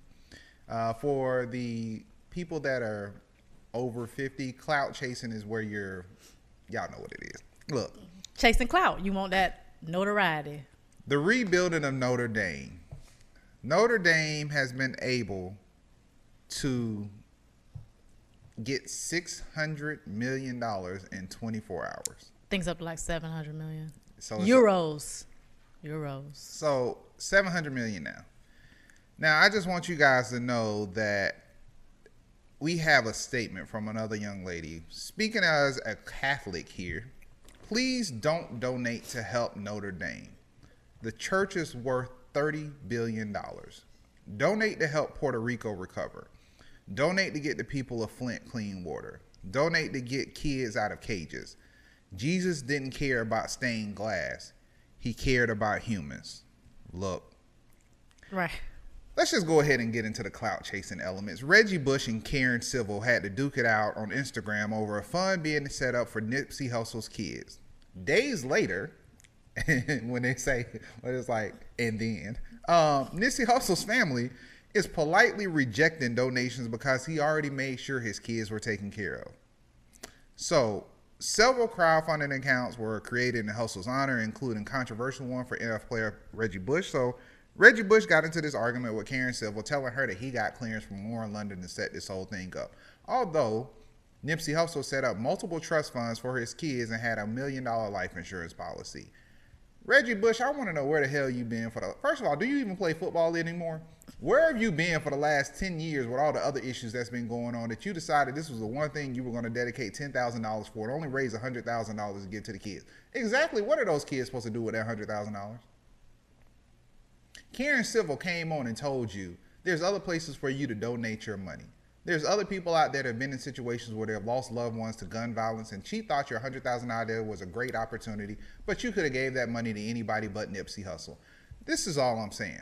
For the people that are over 50, clout chasing is where y'all know what it is. Look. Chasing clout. You want that notoriety. The rebuilding of Notre Dame. Notre Dame has been able to get $600 million in 24 hours. Things up to like 700 million. So Euros. So 700 million now. Now, I just want you guys to know that we have a statement from another young lady. Speaking as a Catholic here, please don't donate to help Notre Dame. The church is worth $30 billion. Donate to help Puerto Rico recover. Donate to get the people of Flint clean water. Donate to get kids out of cages. Jesus didn't care about stained glass. He cared about humans. Look. Right. Let's just go ahead and get into the clout chasing elements. Reggie Bush and Karen Civil had to duke it out on Instagram over a fund being set up for Nipsey Hussle's kids. Days later, when they say, well, it's like, and then, Nipsey Hussle's family is politely rejecting donations because he already made sure his kids were taken care of. So, several crowdfunding accounts were created in Hussle's honor, including controversial one for NFL player Reggie Bush. So, Reggie Bush got into this argument with Karen Civil, telling her that he got clearance from Warren London to set this whole thing up. Although Nipsey Hussle set up multiple trust funds for his kids and had $1 million life insurance policy. Reggie Bush, I want to know where the hell you been first of all, do you even play football anymore? Where have you been for the last 10 years with all the other issues that's been going on that you decided this was the one thing you were going to dedicate $10,000 for and only raise $100,000 to give to the kids? Exactly what are those kids supposed to do with that $100,000? Karen Civil came on and told you there's other places for you to donate your money. There's other people out there that have been in situations where they've lost loved ones to gun violence, and she thought your $100,000 idea was a great opportunity, but you could have gave that money to anybody but Nipsey Hussle. This is all I'm saying.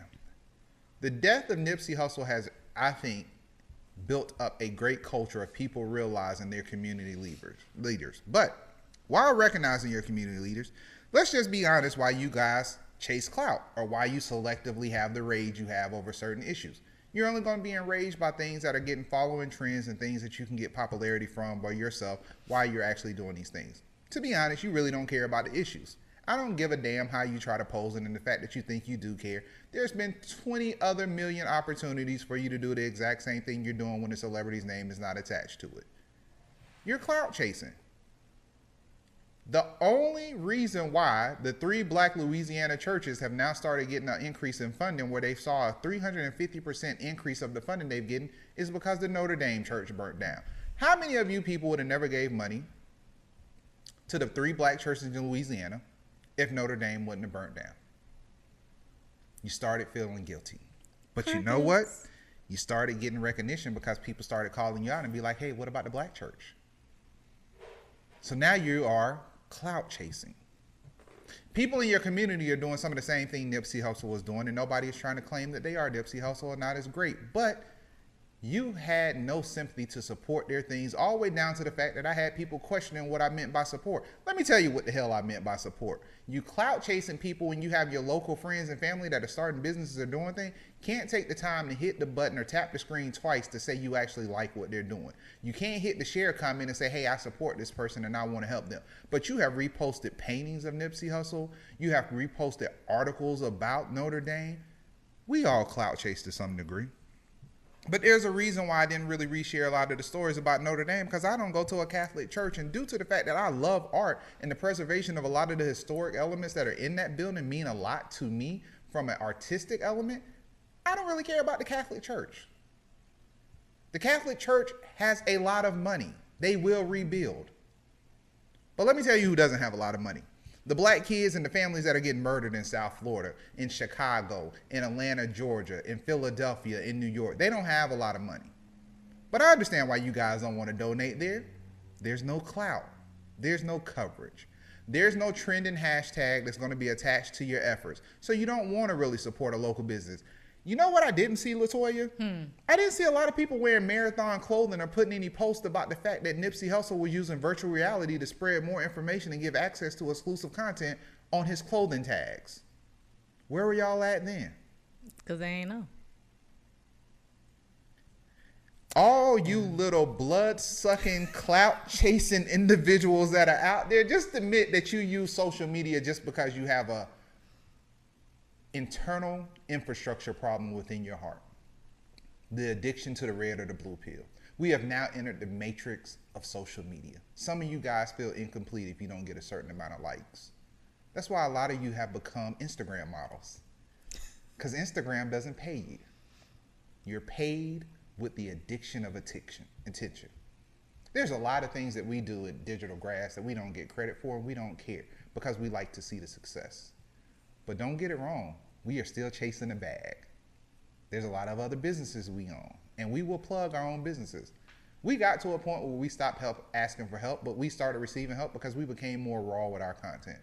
The death of Nipsey Hussle has, I think, built up a great culture of people realizing their community leaders. But while recognizing your community leaders, let's just be honest why you guys chase clout or why you selectively have the rage you have over certain issues. You're only going to be enraged by things that are getting following trends and things that you can get popularity from by yourself while you're actually doing these things. To be honest, you really don't care about the issues. I don't give a damn how you try to pose it and the fact that you think you do care. There's been 20 other million opportunities for you to do the exact same thing you're doing when a celebrity's name is not attached to it. You're clout chasing. The only reason why the 3 black Louisiana churches have now started getting an increase in funding, where they saw a 350% increase of the funding they've getting, is because the Notre Dame church burnt down. How many of you people would have never gave money to the 3 black churches in Louisiana if Notre Dame wouldn't have burnt down? You started feeling guilty. But you know what? You started getting recognition because people started calling you out and be like, hey, what about the black church? So now you are clout chasing. People in your community are doing some of the same thing Nipsey Hussle was doing, and nobody is trying to claim that they are Nipsey Hussle or not as great. But you had no sympathy to support their things, all the way down to the fact that I had people questioning what I meant by support. Let me tell you what the hell I meant by support. You clout chasing people when you have your local friends and family that are starting businesses or doing things, can't take the time to hit the button or tap the screen twice to say you actually like what they're doing. You can't hit the share comment and say, hey, I support this person and I want to help them. But you have reposted paintings of Nipsey Hussle. You have reposted articles about Notre Dame. We all clout chase to some degree. But there's a reason why I didn't really reshare a lot of the stories about Notre Dame, because I don't go to a Catholic church. And due to the fact that I love art and the preservation of a lot of the historic elements that are in that building mean a lot to me from an artistic element, I don't really care about the Catholic Church. The Catholic Church has a lot of money. They will rebuild. But let me tell you who doesn't have a lot of money. The black kids and the families that are getting murdered in South Florida, in Chicago, in Atlanta, Georgia, in Philadelphia, in New York, they don't have a lot of money. But I understand why you guys don't want to donate there. There's no clout. There's no coverage. There's no trending hashtag that's going to be attached to your efforts. So you don't want to really support a local business. You know what I didn't see, LaToya? I didn't see a lot of people wearing marathon clothing or putting any posts about the fact that Nipsey Hussle was using virtual reality to spread more information and give access to exclusive content on his clothing tags. Where were y'all at then? Because they ain't know. All you little blood-sucking, clout-chasing individuals that are out there, just admit that you use social media just because you have a internal infrastructure problem within your heart. The addiction to the red or the blue pill. We have now entered the matrix of social media. Some of you guys feel incomplete if you don't get a certain amount of likes. That's why a lot of you have become Instagram models. Because Instagram doesn't pay you. You're paid with the addiction of attention. There's a lot of things that we do at Digital Grass that we don't get credit for, and we don't care because we like to see the success. But don't get it wrong, we are still chasing the bag. There's a lot of other businesses we own, and we will plug our own businesses. We got to a point where we stopped asking for help, but we started receiving help because we became more raw with our content.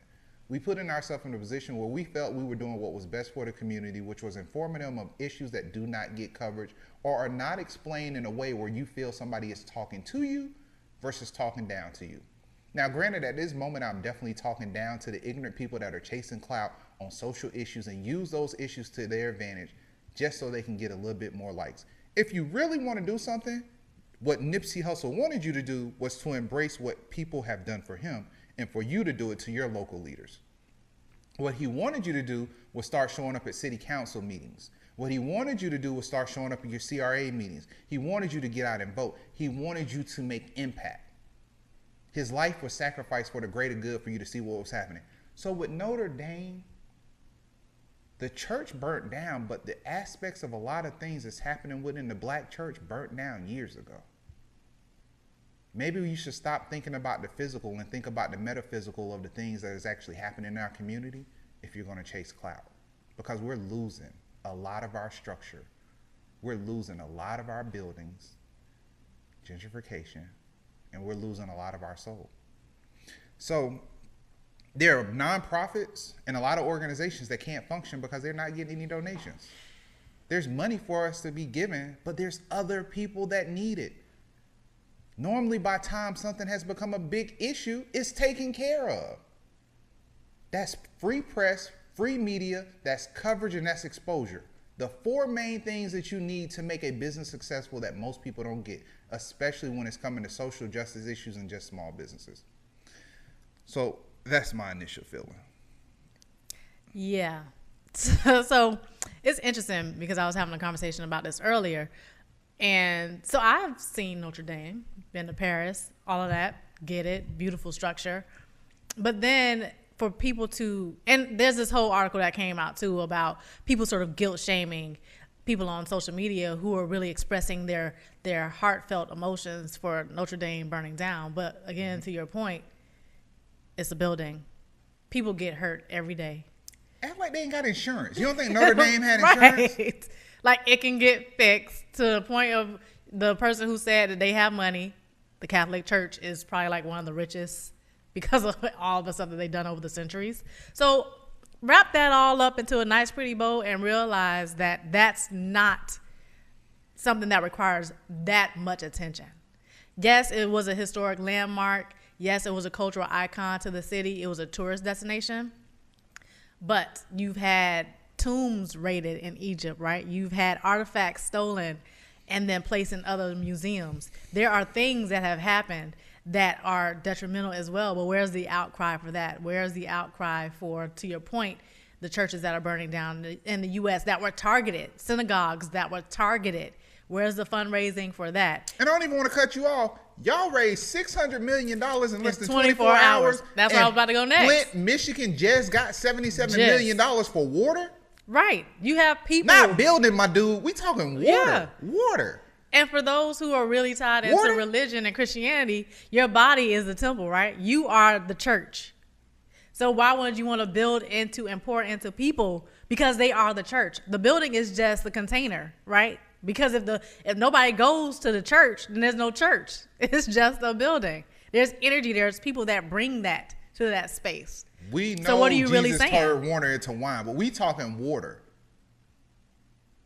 We put ourselves in a position where we felt we were doing what was best for the community, which was informing them of issues that do not get coverage or are not explained in a way where you feel somebody is talking to you versus talking down to you. Now, granted, at this moment, I'm definitely talking down to the ignorant people that are chasing clout on social issues and use those issues to their advantage just so they can get a little bit more likes. If you really want to do something, what Nipsey Hussle wanted you to do was to embrace what people have done for him and for you to do it to your local leaders. What he wanted you to do was start showing up at city council meetings. What he wanted you to do was start showing up at your CRA meetings. He wanted you to get out and vote. He wanted you to make impact. His life was sacrificed for the greater good for you to see what was happening. So with Notre Dame, the church burnt down, but the aspects of a lot of things that's happening within the black church burnt down years ago. Maybe you should stop thinking about the physical and think about the metaphysical of the things that is actually happening in our community if you're going to chase clout. Because we're losing a lot of our structure. We're losing a lot of our buildings, gentrification, and we're losing a lot of our soul. So there are nonprofits and a lot of organizations that can't function because they're not getting any donations. There's money for us to be given, but there's other people that need it. Normally, by the time something has become a big issue, it's taken care of. That's free press, free media, that's coverage, and that's exposure. The four main things that you need to make a business successful that most people don't get, especially when it's coming to social justice issues and just small businesses. So that's my initial feeling. Yeah. So it's interesting because I was having a conversation about this earlier. And so I've seen Notre Dame, been to Paris, all of that, get it, beautiful structure. But then for people to, and there's this whole article that came out too about people sort of guilt shaming people on social media who are really expressing their heartfelt emotions for Notre Dame burning down. But again, to your point, it's a building. People get hurt every day. Act like they ain't got insurance. You don't think Notre Dame had insurance? Right. Like it can get fixed to the point of the person who said that they have money. The Catholic Church is probably like one of the richest because of all the stuff that they've done over the centuries. So wrap that all up into a nice pretty bow and realize that that's not something that requires that much attention. Yes, it was a historic landmark. Yes, it was a cultural icon to the city. It was a tourist destination. But you've had tombs raided in Egypt, right? You've had artifacts stolen and then placed in other museums. There are things that have happened that are detrimental as well, but where's the outcry for that? Where's the outcry for, to your point, the churches that are burning down in the U.S. that were targeted, synagogues that were targeted Where's the fundraising for that? And I don't even want to cut you off. Y'all raised $600 million in less than 24 hours. That's where I was about to go next. Flint, Michigan just got $77 million for water. Right. You have people. Not building, my dude. We talking water. Yeah. Water. And for those who are really tied into religion and Christianity, your body is the temple, right? You are the church. So why would you want to build into and pour into people? Because they are the church. The building is just the container, right? Because if nobody goes to the church, then there's no church. It's just a building. There's energy. There's people that bring that to that space. We know so what are you Jesus really saying? turned water into wine, but we talking water.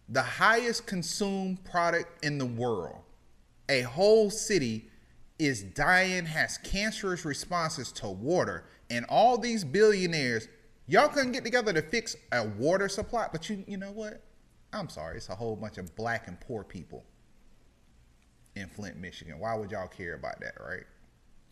The highest consumed product in the world. A whole city is dying, has cancerous responses to water. And all these billionaires, y'all couldn't get together to fix a water supply. But you know what? I'm sorry. It's a whole bunch of black and poor people in Flint, Michigan. Why would y'all care about that, right?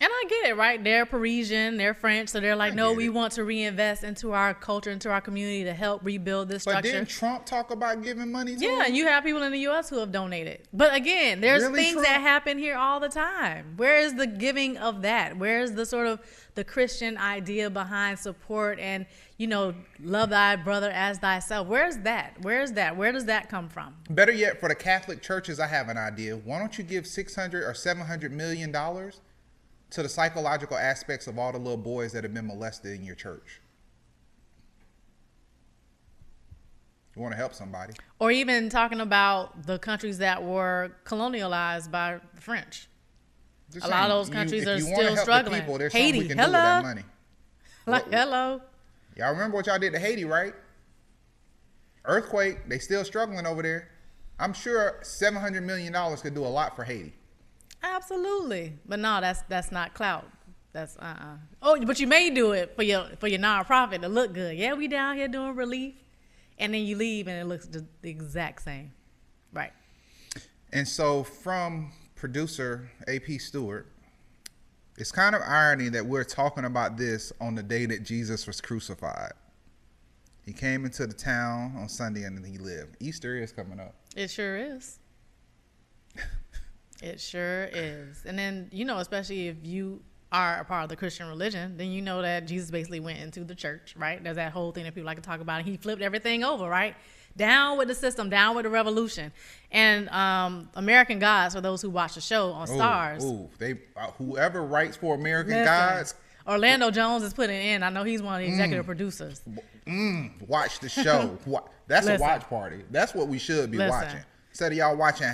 And I get it, right? They're Parisian, they're French, so they're like, no, we want to reinvest into our culture, into our community to help rebuild this structure. But didn't Trump talk about giving money to Yeah, them? and you have people in the U.S. who have donated. But again, there's things that happen here all the time. Where is the giving of that? Where is the sort of the Christian idea behind support and, love thy brother as thyself? Where's that? Where's that? Where does that come from? Better yet, for the Catholic churches, I have an idea. Why don't you give $600 or $700 million to the psychological aspects of all the little boys that have been molested in your church? You want to help somebody. Or even talking about the countries that were colonialized by the French. Just a lot of those countries are still struggling. People, there's Haiti, we can do with that money. Hello. Y'all remember what y'all did to Haiti, right? Earthquake, they still struggling over there. I'm sure $700 million could do a lot for Haiti. Absolutely, but no, that's not clout. That's Oh, but you may do it for your nonprofit to look good. Yeah, we down here doing relief, and then you leave and it looks the exact same, right? And so, from producer AP Stewart, it's kind of irony that we're talking about this on the day that Jesus was crucified. He came into the town on Sunday and he lived. Easter is coming up. It sure is. It sure is. And then, especially if you are a part of the Christian religion, then you know that Jesus basically went into the church, right? There's that whole thing that people like to talk about. And he flipped everything over, right? Down with the system, down with the revolution. And American Gods, for those who watch the show on Stars. Whoever writes for American Gods. Orlando Jones is putting in. I know he's one of the executive producers. Watch the show. That's a watch party. That's what we should be watching. Instead of y'all watching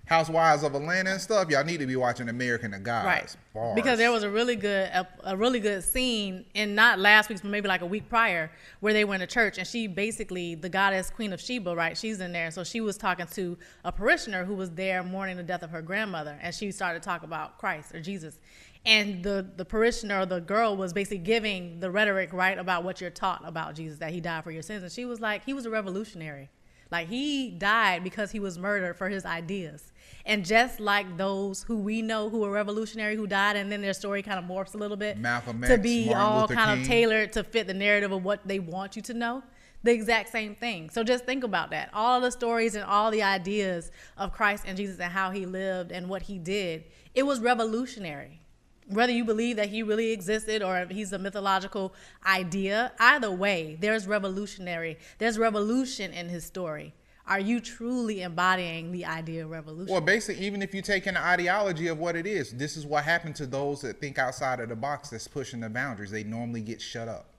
Housewives of Atlanta and stuff, y'all need to be watching American Gods. Right. Bars. Because there was a really good scene in not last week's, but maybe like a week prior, where they went to church, and she basically, the goddess Queen of Sheba, right? She's in there. So she was talking to a parishioner who was there mourning the death of her grandmother, and she started to talk about Christ or Jesus. And the parishioner or the girl was basically giving the rhetoric, right, about what you're taught about Jesus, that he died for your sins. And she was like, he was a revolutionary. Like, he died because he was murdered for his ideas. And just like those who we know who were revolutionary who died, and then their story kind of morphs a little bit Malcolm to X, be Martin all Luther kind King. of tailored to fit the narrative of what they want you to know. The exact same thing. So just think about that. All the stories and all the ideas of Christ and Jesus and how he lived and what he did, it was revolutionary. Whether you believe that he really existed or if he's a mythological idea, either way, there's revolution in his story. Are you truly embodying the idea of revolution? Well, basically, even if you take in the ideology of what it is, this is what happened to those that think outside of the box that's pushing the boundaries. They normally get shut up.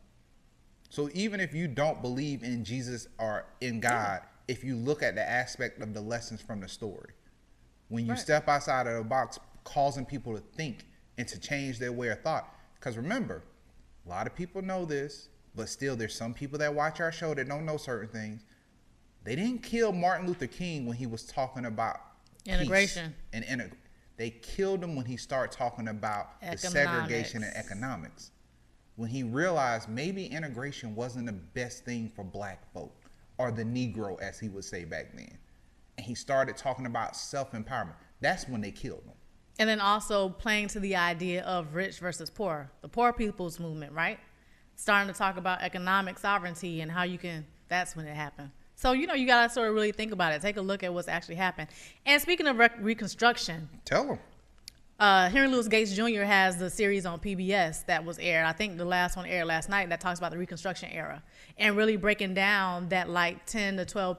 So even if you don't believe in Jesus or in God, if you look at the aspect of the lessons from the story, when you step outside of the box, causing people to think and to change their way of thought. Because remember, a lot of people know this, but still there's some people that watch our show that don't know certain things. They didn't kill Martin Luther King when he was talking about integration. They killed him when he started talking about the segregation and economics. When he realized maybe integration wasn't the best thing for black folk, or the Negro, as he would say back then. And he started talking about self-empowerment. That's when they killed him. And then also playing to the idea of rich versus poor, the poor people's movement, right? Starting to talk about economic sovereignty and how you can, that's when it happened. So, you know, you got to sort of really think about it. Take a look at what's actually happened. And speaking of Reconstruction. Tell them. Henry Louis Gates Jr. has the series on PBS that was aired. I think the last one aired last night that talks about the Reconstruction era and really breaking down that like 10 to 12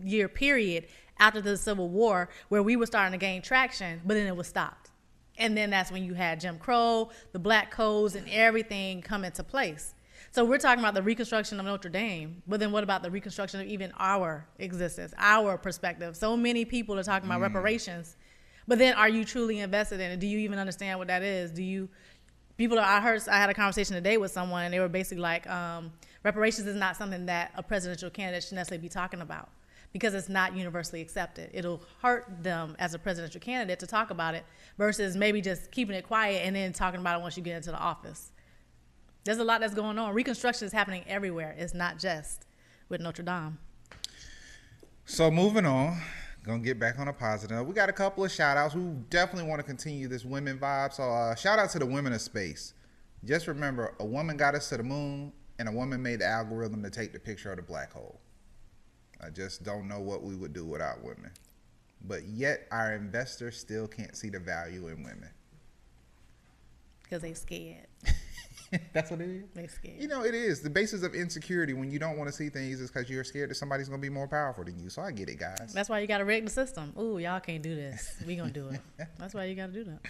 year period after the Civil War where we were starting to gain traction, but then it was stopped. And then that's when you had Jim Crow, the black codes, and everything come into place. So we're talking about the reconstruction of Notre Dame, but then what about the reconstruction of even our existence, our perspective? So many people are talking about reparations. But then, are you truly invested in it? Do you even understand what that is? I had a conversation today with someone, and they were basically like, reparations is not something that a presidential candidate should necessarily be talking about because it's not universally accepted. It'll hurt them as a presidential candidate to talk about it versus maybe just keeping it quiet and then talking about it once you get into the office. There's a lot that's going on. Reconstruction is happening everywhere. It's not just with Notre Dame. So moving on. Gonna get back on a positive. We got a couple of shout outs. We definitely want to continue this women vibe. So shout out to the women of space. Just remember, a woman got us to the moon and a woman made the algorithm to take the picture of the black hole. I just don't know what we would do without women. But yet our investors still can't see the value in women. Because they scared. That's what it is? They scared. You know, it is. The basis of insecurity when you don't want to see things is because you're scared that somebody's going to be more powerful than you. So I get it, guys. That's why you got to rig the system. Ooh, y'all can't do this. We going to do it. That's why you got to do that.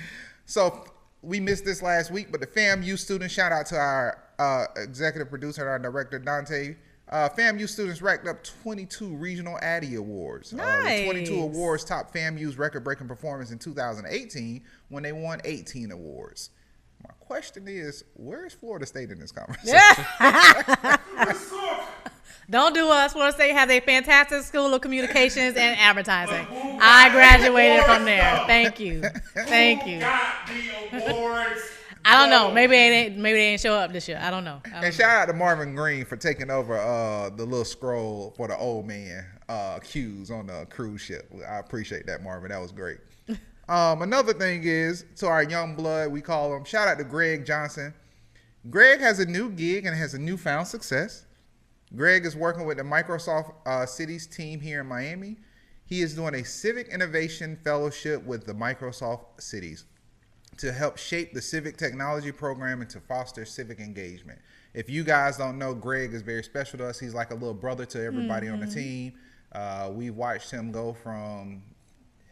So we missed this last week, but the FAMU students, shout out to our executive producer, our director, Dante. FAMU students racked up 22 regional Addy Awards. Nice. The 22 awards topped FAMU's record-breaking performance in 2018 when they won 18 awards. My question is, where is Florida State in this conversation? Don't do us. Florida State has a fantastic school of communications and advertising. I graduated from there. Thank you. Thank you. Got the awards. I don't know. Maybe they didn't show up this year. I don't know. And shout out to Marvin Green for taking over the little scroll for the old man cues on the cruise ship. I appreciate that, Marvin. That was great. Another thing is, to our young blood, we call him, shout out to Greg Johnson. Greg has a new gig and has a newfound success. Greg is working with the Microsoft Cities team here in Miami. He is doing a civic innovation fellowship with the Microsoft Cities to help shape the civic technology program and to foster civic engagement. If you guys don't know, Greg is very special to us. He's like a little brother to everybody on the team. We've watched him go from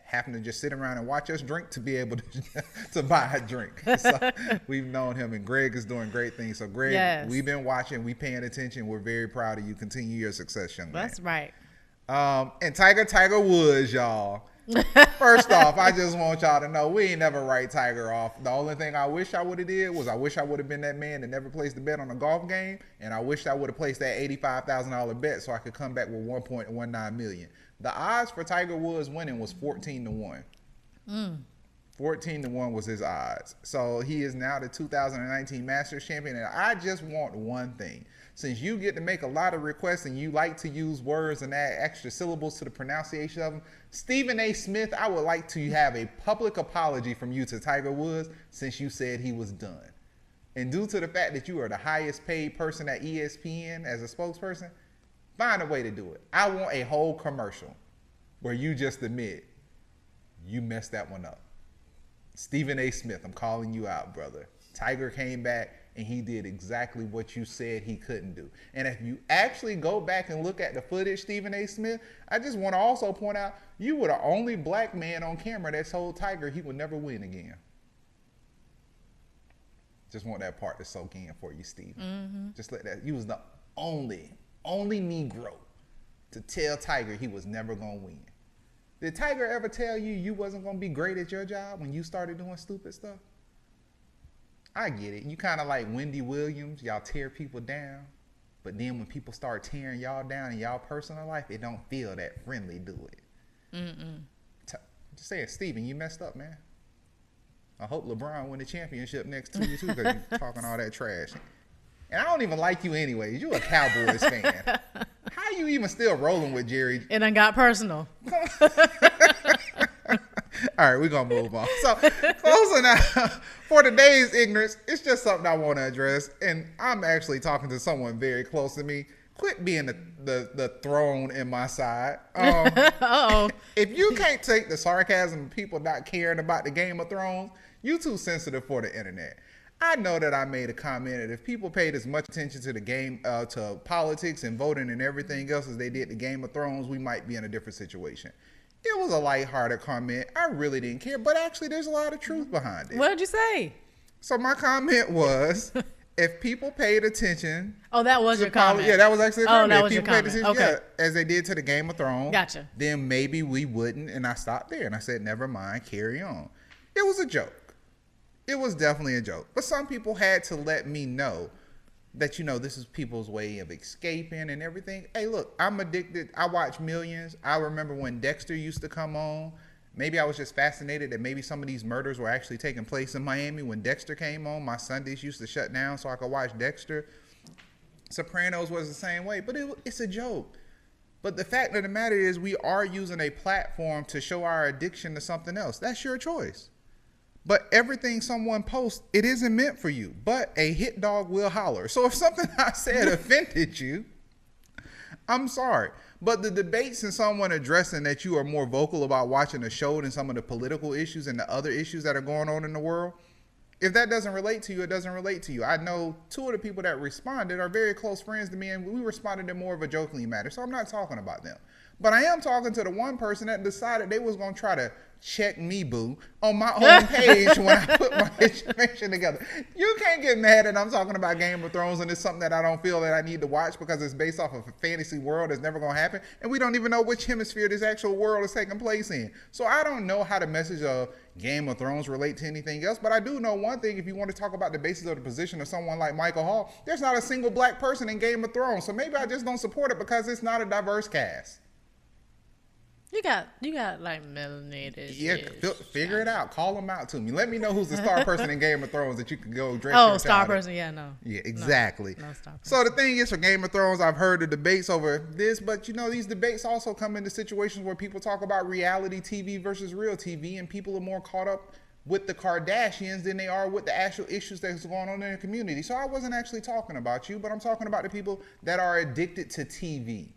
having to just sit around and watch us drink to be able to buy a drink. So we've known him, and Greg is doing great things. So Greg, yes, we've been watching, we paying attention. We're very proud of you. Continue your success, young man. That's right. And Tiger Woods, y'all. First off, I just want y'all to know we ain't never write Tiger off. The only thing I wish I would have did was I wish I would have been that man that never placed a bet on a golf game, and I wish I would have placed that $85,000 bet so I could come back with $1.19 million. The odds for Tiger Woods winning was 14-1. 14-1 was his odds. So he is now the 2019 Masters champion, and I just want one thing. Since you get to make a lot of requests and you like to use words and add extra syllables to the pronunciation of them, Stephen A. Smith, I would like to have a public apology from you to Tiger Woods since you said he was done. And due to the fact that you are the highest paid person at ESPN as a spokesperson, find a way to do it. I want a whole commercial where you just admit you messed that one up. Stephen A. Smith, I'm calling you out, brother. Tiger came back and he did exactly what you said he couldn't do. And if you actually go back and look at the footage, Stephen A. Smith, I just want to also point out you were the only black man on camera that told Tiger he would never win again. Just want that part to soak in for you, Stephen. Just let that. You was the only Negro to tell Tiger he was never going to win. Did Tiger ever tell you you wasn't going to be great at your job when you started doing stupid stuff? I get it. You kind of like Wendy Williams. Y'all tear people down. But then when people start tearing y'all down in y'all personal life, it don't feel that friendly, do it? Just saying, Steven, you messed up, man. I hope LeBron win the championship next to you, too, because you're talking all that trash. And I don't even like you anyways. You a Cowboys fan. How you even still rolling with Jerry? It done got personal. All right, we're going to move on. So, closing out, for today's ignorance, it's just something I want to address. And I'm actually talking to someone very close to me. quit being the throne in my side. Uh-oh. If you can't take the sarcasm of people not caring about the Game of Thrones, you too sensitive for the internet. I know that I made a comment that if people paid as much attention to the game, to politics and voting and everything else as they did the Game of Thrones, we might be in a different situation. It was a lighthearted comment. I really didn't care, but actually there's a lot of truth behind it. What did you say? So my comment was, if people paid attention... Oh, that was your comment. Yeah, that was actually a comment. That was if your people paid comment. attention, Okay. yeah, as they did to the Game of Thrones, Gotcha. then maybe we wouldn't, and I stopped there. And I said, never mind, carry on. It was a joke. It was definitely a joke. But some people had to let me know that, this is people's way of escaping and everything. Hey, look, I'm addicted. I watch Millions. I remember when Dexter used to come on. Maybe I was just fascinated that maybe some of these murders were actually taking place in Miami. When Dexter came on, my Sundays used to shut down so I could watch Dexter. Sopranos was the same way, but it's a joke. But the fact of the matter is we are using a platform to show our addiction to something else. That's your choice. But everything someone posts, it isn't meant for you. But a hit dog will holler. So if something I said offended you, I'm sorry. But the debates and someone addressing that you are more vocal about watching a show than some of the political issues and the other issues that are going on in the world, if that doesn't relate to you, it doesn't relate to you. I know two of the people that responded are very close friends to me, and we responded in more of a jokingly matter. So I'm not talking about them. But I am talking to the one person that decided they was going to try to check me, boo, on my own page when I put my information together. You can't get mad that I'm talking about Game of Thrones and it's something that I don't feel that I need to watch because it's based off of a fantasy world that's never going to happen. And we don't even know which hemisphere this actual world is taking place in. So I don't know how the message of Game of Thrones relate to anything else. But I do know one thing. If you want to talk about the basis of the position of someone like Michael Hall, there's not a single black person in Game of Thrones. So maybe I just don't support it because it's not a diverse cast. You got like melanated. Yeah, figure it out. Call them out to me. Let me know who's the star person in Game of Thrones that you can go dress. Oh, star person. Yeah, no. Yeah, exactly. No star person. So the thing is, for Game of Thrones, I've heard the debates over this, but these debates also come into situations where people talk about reality TV versus real TV, and people are more caught up with the Kardashians than they are with the actual issues that's going on in the community. So I wasn't actually talking about you, but I'm talking about the people that are addicted to TV.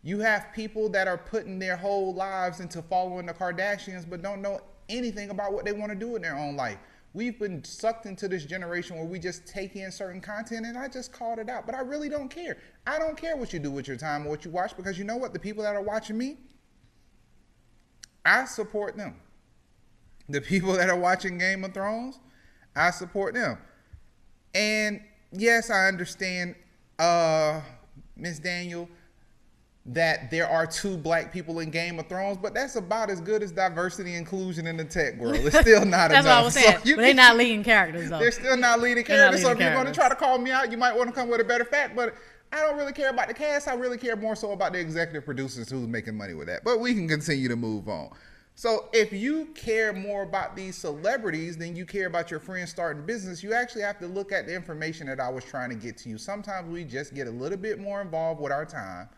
You have people that are putting their whole lives into following the Kardashians but don't know anything about what they want to do in their own life. We've been sucked into this generation where we just take in certain content, and I just called it out. But I really don't care. I don't care what you do with your time or what you watch, because you know what? The people that are watching me, I support them. The people that are watching Game of Thrones, I support them. And yes, I understand, Miss Daniel, that there are 2 black people in Game of Thrones, but that's about as good as diversity and inclusion in the tech world. It's still not That's enough. what I was saying. So but they're not leading characters, though. They're still not leading characters. So if you're going to try to call me out, you might want to come with a better fact. But I don't really care about the cast. I really care more so about the executive producers who's making money with that. But we can continue to move on. So if you care more about these celebrities than you care about your friends starting business, you actually have to look at the information that I was trying to get to you. Sometimes we just get a little bit more involved with our time,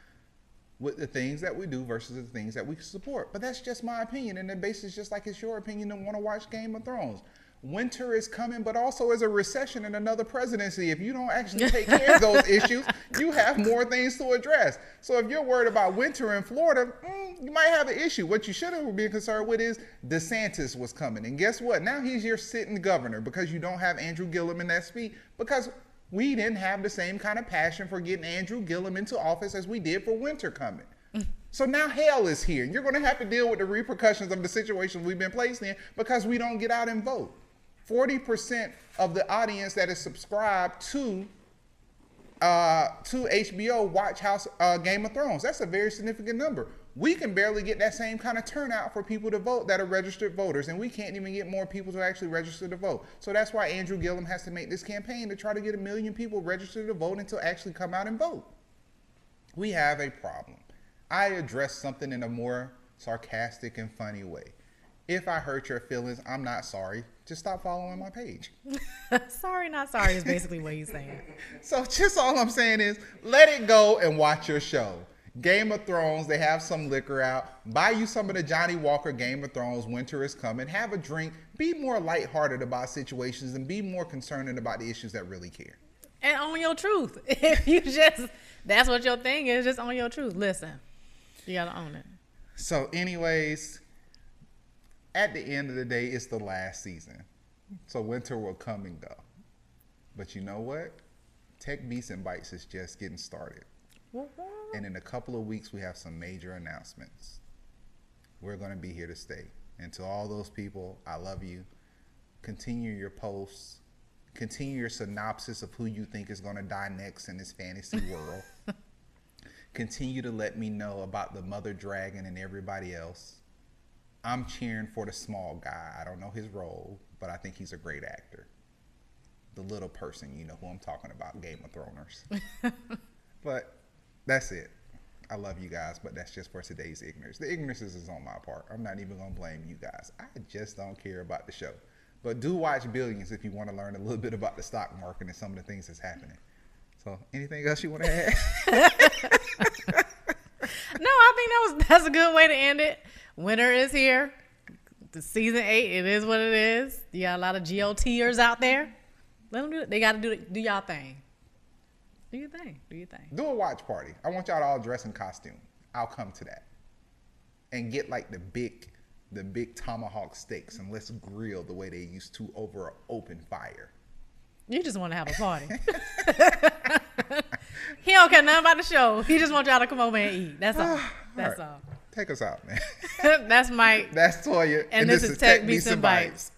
with the things that we do versus the things that we support. But that's just my opinion, and the basis just like it's your opinion to want to watch Game of Thrones. Winter is coming, but also as a recession and another presidency. If you don't actually take care of those issues, you have more things to address. So if you're worried about winter in Florida, you might have an issue. What you should have been concerned with is DeSantis was coming. And guess what? Now he's your sitting governor because you don't have Andrew Gillum in that seat, because we didn't have the same kind of passion for getting Andrew Gillum into office as we did for winter coming. So now hell is here. And you're going to have to deal with the repercussions of the situation we've been placed in because we don't get out and vote. 40% of the audience that is subscribed to HBO watch Game of Thrones. That's a very significant number. We can barely get that same kind of turnout for people to vote that are registered voters, and we can't even get more people to actually register to vote. So that's why Andrew Gillum has to make this campaign to try to get 1 million people registered to vote and to actually come out and vote. We have a problem. I addressed something in a more sarcastic and funny way. If I hurt your feelings, I'm not sorry. Just stop following my page. Sorry, not sorry is basically what he's saying. So just all I'm saying is let it go and watch your show. Game of Thrones, they have some liquor out. Buy you some of the Johnny Walker Game of Thrones. Winter is coming. Have a drink. Be more lighthearted about situations and be more concerned about the issues that really care. And own your truth. If you just, that's what your thing is, just own your truth. Listen, you got to own it. So anyways, at the end of the day, it's the last season. So winter will come and go. But you know what? Tech Beats and Bytes is just getting started. And in a couple of weeks, we have some major announcements. We're going to be here to stay. And to all those people, I love you. Continue your posts. Continue your synopsis of who you think is going to die next in this fantasy world. Continue to let me know about the mother dragon and everybody else. I'm cheering for the small guy. I don't know his role, but I think he's a great actor. The little person, you know who I'm talking about, Game of Throners. But that's it. I love you guys, but that's just for today's ignorance. The ignorance is on my part. I'm not even going to blame you guys. I just don't care about the show. But do watch Billions if you want to learn a little bit about the stock market and some of the things that's happening. So, anything else you want to add? No, I think that's a good way to end it. Winter is here. The season 8, it is what it is. You got a lot of GOTers out there. Let them do it. They got to do y'all thing. Do your thing. Do your thing. Do a watch party. I want y'all to all dress in costume. I'll come to that. And get like the big tomahawk steaks and let's grill the way they used to over an open fire. You just want to have a party. He don't care nothing about the show. He just wants y'all to come over and eat. That's all. That's all. Take us out, man. That's Mike. That's Toya. And this is Tech Beats and Bytes.